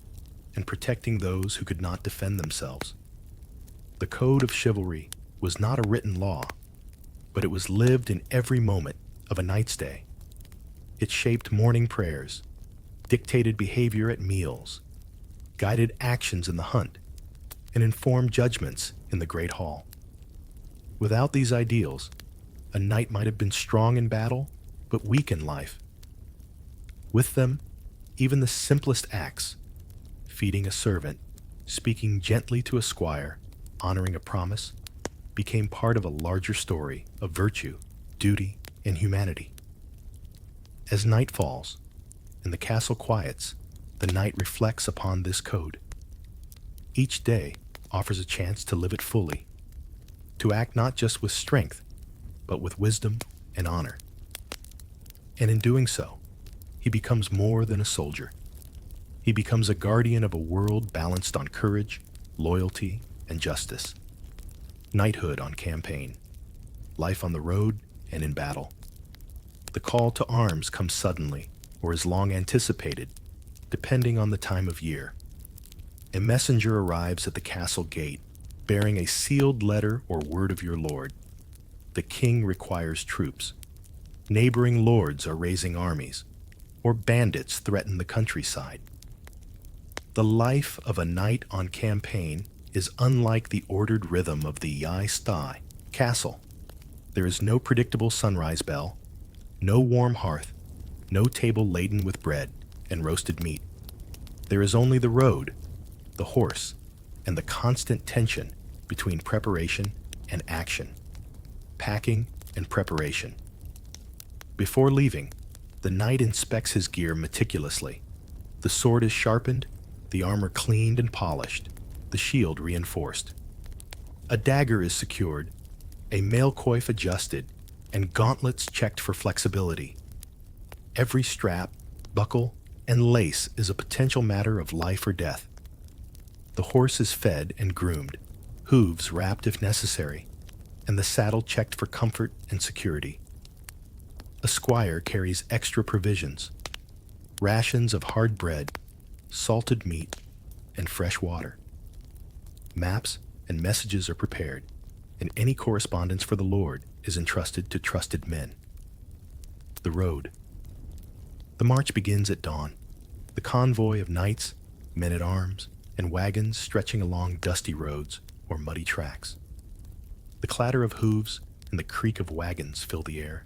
and protecting those who could not defend themselves. The code of chivalry was not a written law, but it was lived in every moment of a knight's day. It shaped morning prayers, dictated behavior at meals, guided actions in the hunt, and informed judgments in the great hall. Without these ideals, a knight might have been strong in battle, but weak in life. With them, even the simplest acts, feeding a servant, speaking gently to a squire, honoring a promise, became part of a larger story of virtue, duty, and humanity. As night falls and the castle quiets, the knight reflects upon this code. Each day offers a chance to live it fully, to act not just with strength, but with wisdom and honor. And in doing so, he becomes more than a soldier. He becomes a guardian of a world balanced on courage, loyalty, and justice. Knighthood on campaign, life on the road and in battle. The call to arms comes suddenly or is long anticipated, depending on the time of year. A messenger arrives at the castle gate, bearing a sealed letter or word of your lord. The king requires troops. Neighboring lords are raising armies, or bandits threaten the countryside. The life of a knight on campaign is unlike the ordered rhythm of the Stai castle. There is no predictable sunrise bell, no warm hearth, no table laden with bread and roasted meat. There is only the road, the horse, and the constant tension between preparation and action, packing and preparation. Before leaving, the knight inspects his gear meticulously. The sword is sharpened, the armor cleaned and polished, the shield reinforced. A dagger is secured, a mail coif adjusted, and gauntlets checked for flexibility. Every strap, buckle, and lace is a potential matter of life or death. The horse is fed and groomed, hooves wrapped if necessary, and the saddle checked for comfort and security. A squire carries extra provisions, rations of hard bread, salted meat, and fresh water. Maps and messages are prepared, and any correspondence for the Lord is entrusted to trusted men. The road. The march begins at dawn. The convoy of knights, men-at-arms, and wagons stretching along dusty roads or muddy tracks. The clatter of hooves and the creak of wagons fill the air.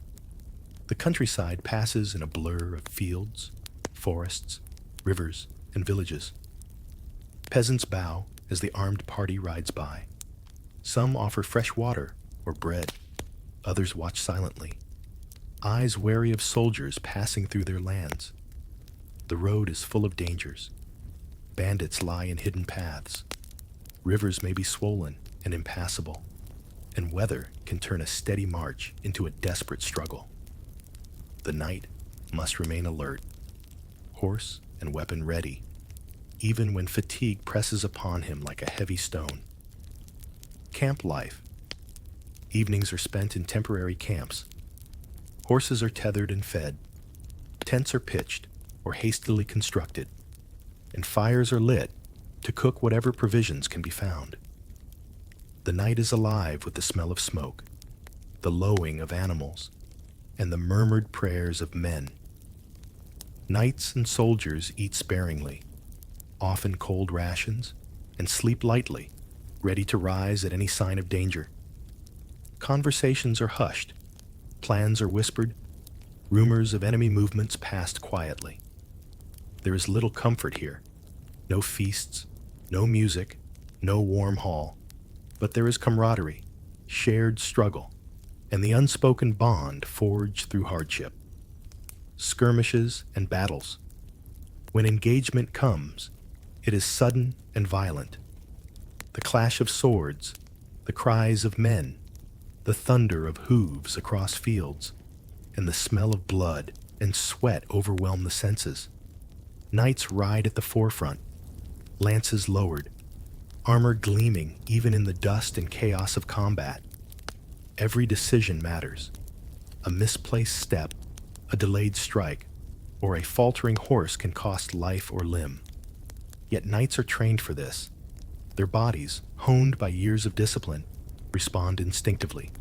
The countryside passes in a blur of fields, forests, rivers, and villages. Peasants bow as the armed party rides by. Some offer fresh water or bread. Others watch silently, eyes wary of soldiers passing through their lands. The road is full of dangers. Bandits lie in hidden paths. Rivers may be swollen and impassable, and weather can turn a steady march into a desperate struggle. The knight must remain alert, horse and weapon ready, even when fatigue presses upon him like a heavy stone. Camp life. Evenings are spent in temporary camps. Horses are tethered and fed. Tents are pitched or hastily constructed, and fires are lit to cook whatever provisions can be found. The night is alive with the smell of smoke, the lowing of animals, and the murmured prayers of men. Knights and soldiers eat sparingly, often cold rations, and sleep lightly, ready to rise at any sign of danger. Conversations are hushed, plans are whispered, rumors of enemy movements passed quietly. There is little comfort here, no feasts, no music, no warm hall, but there is camaraderie, shared struggle, and the unspoken bond forged through hardship. Skirmishes and battles. When engagement comes, it is sudden and violent. The clash of swords, the cries of men, the thunder of hooves across fields, and the smell of blood and sweat overwhelm the senses. Knights ride at the forefront, lances lowered, armor gleaming even in the dust and chaos of combat. Every decision matters. A misplaced step, a delayed strike, or a faltering horse can cost life or limb. Yet knights are trained for this. Their bodies, honed by years of discipline, respond instinctively.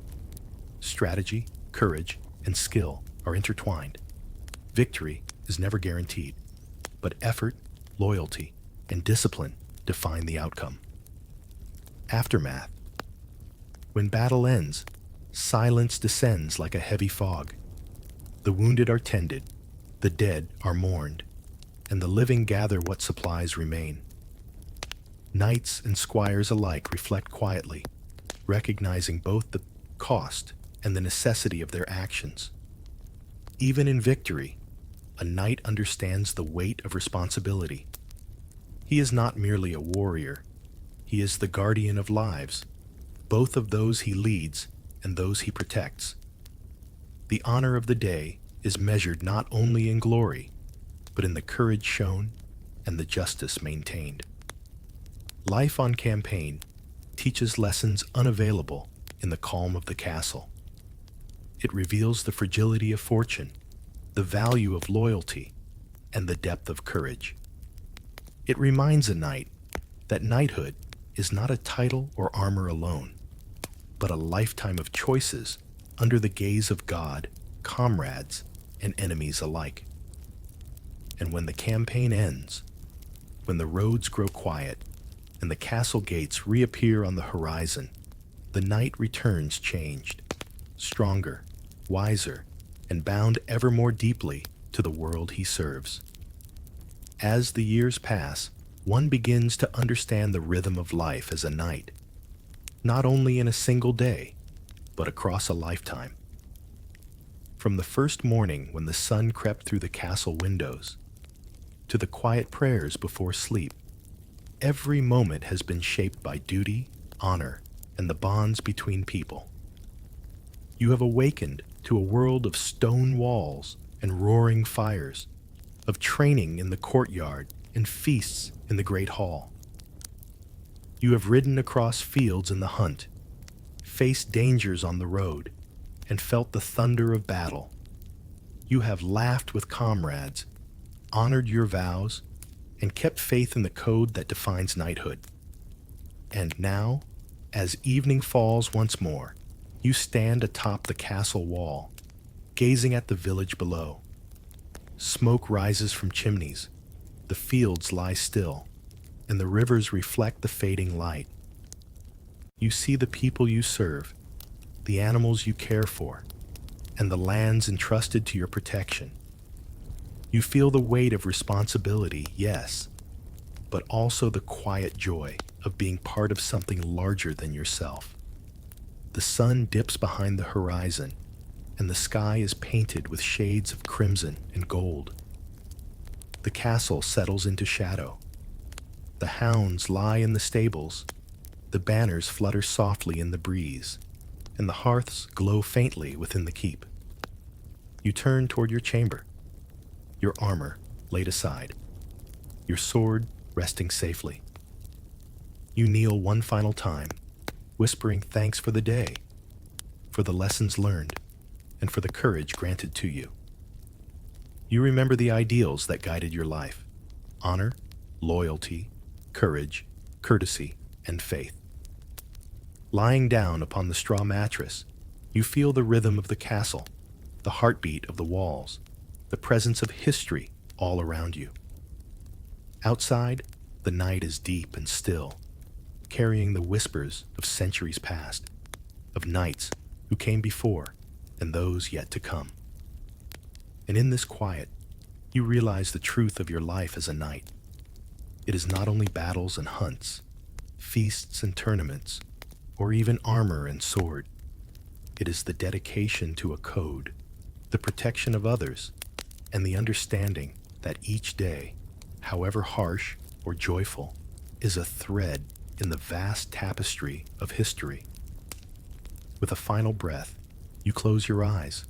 Strategy, courage, and skill are intertwined. Victory is never guaranteed, but effort, loyalty, and discipline define the outcome. Aftermath. When battle ends, silence descends like a heavy fog. The wounded are tended, the dead are mourned, and the living gather what supplies remain. Knights and squires alike reflect quietly, recognizing both the cost and the necessity of their actions. Even in victory, a knight understands the weight of responsibility. He is not merely a warrior, he is the guardian of lives, both of those he leads and those he protects. The honor of the day is measured not only in glory, but in the courage shown and the justice maintained. Life on campaign teaches lessons unavailable in the calm of the castle. It reveals the fragility of fortune, the value of loyalty, and the depth of courage. It reminds a knight that knighthood is not a title or armor alone, but a lifetime of choices under the gaze of God, comrades, and enemies alike. And when the campaign ends, when the roads grow quiet, and the castle gates reappear on the horizon, the knight returns changed, stronger, wiser, and bound ever more deeply to the world he serves. As the years pass, one begins to understand the rhythm of life as a knight, not only in a single day, but across a lifetime. From the first morning when the sun crept through the castle windows, to the quiet prayers before sleep, every moment has been shaped by duty, honor, and the bonds between people. You have awakened to a world of stone walls and roaring fires, of training in the courtyard and feasts in the great hall. You have ridden across fields in the hunt, faced dangers on the road, and felt the thunder of battle. You have laughed with comrades, honored your vows, and kept faith in the code that defines knighthood. And now, as evening falls once more, you stand atop the castle wall, gazing at the village below. Smoke rises from chimneys, the fields lie still, and the rivers reflect the fading light. You see the people you serve, the animals you care for, and the lands entrusted to your protection. You feel the weight of responsibility, yes, but also the quiet joy of being part of something larger than yourself. The sun dips behind the horizon, and the sky is painted with shades of crimson and gold. The castle settles into shadow. The hounds lie in the stables, the banners flutter softly in the breeze, and the hearths glow faintly within the keep. You turn toward your chamber, your armor laid aside, your sword resting safely. You kneel one final time, whispering thanks for the day, for the lessons learned, and for the courage granted to you. You remember the ideals that guided your life: honor, loyalty, courage, courtesy, and faith. Lying down upon the straw mattress, you feel the rhythm of the castle, the heartbeat of the walls, the presence of history all around you. Outside, the night is deep and still, carrying the whispers of centuries past, of knights who came before and those yet to come. And in this quiet, you realize the truth of your life as a knight. It is not only battles and hunts, feasts and tournaments, or even armor and sword. It is the dedication to a code, the protection of others, and the understanding that each day, however harsh or joyful, is a thread in the vast tapestry of history. With a final breath, you close your eyes.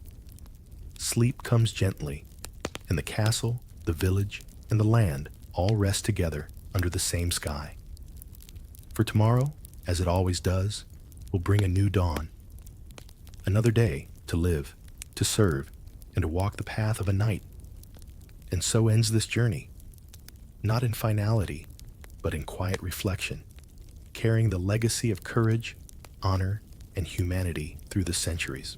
Sleep comes gently, and the castle, the village, and the land all rest together under the same sky. For tomorrow, as it always does, will bring a new dawn. Another day to live, to serve, and to walk the path of a knight. And so ends this journey, not in finality, but in quiet reflection, carrying the legacy of courage, honor, and humanity through the centuries.